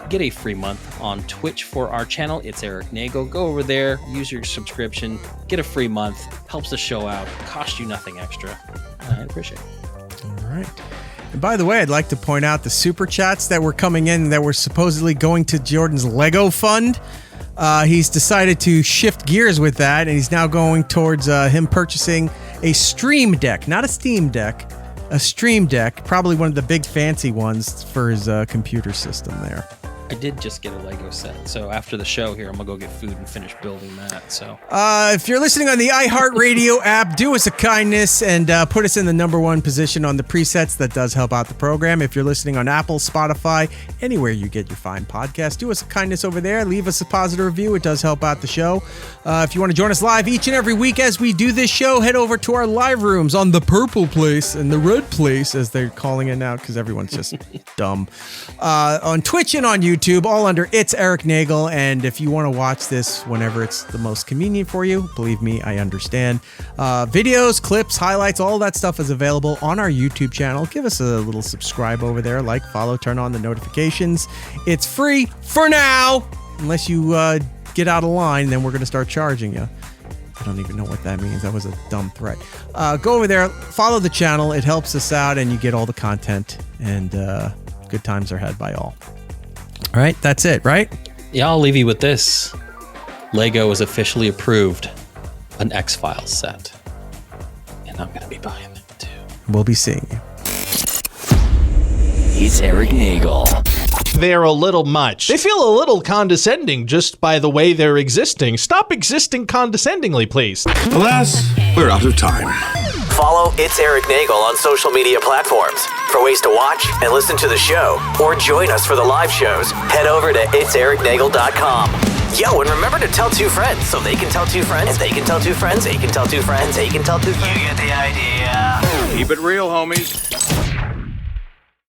get a free month on Twitch for our channel. It's Eric Nagel. Go over there, use your subscription, get a free month. Helps the show out. Cost you nothing extra. I appreciate it. All right. And by the way, I'd like to point out the super chats that were coming in that were supposedly going to Jordan's Lego fund. He's decided to shift gears with that, and he's now going towards him purchasing a Stream Deck, not a Steam Deck, a Stream Deck, probably one of the big fancy ones for his computer system there. I did just get a Lego set, so after the show here, I'm gonna go get food and finish building that. So, if you're listening on the iHeartRadio app, do us a kindness and put us in the #1 position on the presets. That does help out the program. If you're listening on Apple, Spotify, anywhere you get your fine podcast, do us a kindness over there. Leave us a positive review. It does help out the show. If you want to join us live each and every week as we do this show, head over to our live rooms on the purple place and the red place, as they're calling it now, because everyone's just dumb. On Twitch and on YouTube, all under It's Eric Nagel. And if you want to watch this whenever it's the most convenient for you, believe me, I understand. Videos, clips, highlights, all that stuff is available on our YouTube channel. Give us a little subscribe over there, like, follow, turn on the notifications. It's free for now, unless you get out of line, then we're going to start charging you. I don't even know what that means. That was a dumb threat. Go over there, follow the channel. It helps us out, and you get all the content, and good times are had by all. All right, that's it, right? yeah, I'll leave you with this. Lego has officially approved an X-Files set, and I'm gonna be buying it too. We'll be seeing you. It's Eric Nagel. They're a little much. They feel a little condescending just by the way they're existing. Stop existing condescendingly, please. Alas, we're out of time. Follow It's Eric Nagel on social media platforms. For ways to watch and listen to the show, or join us for the live shows, head over to itsericnagel.com. Yo, and remember to tell 2 friends so they can tell 2 friends, and they can tell 2 friends, they can tell 2 friends, they can tell 2 friends. You get the idea. Keep it real, homies.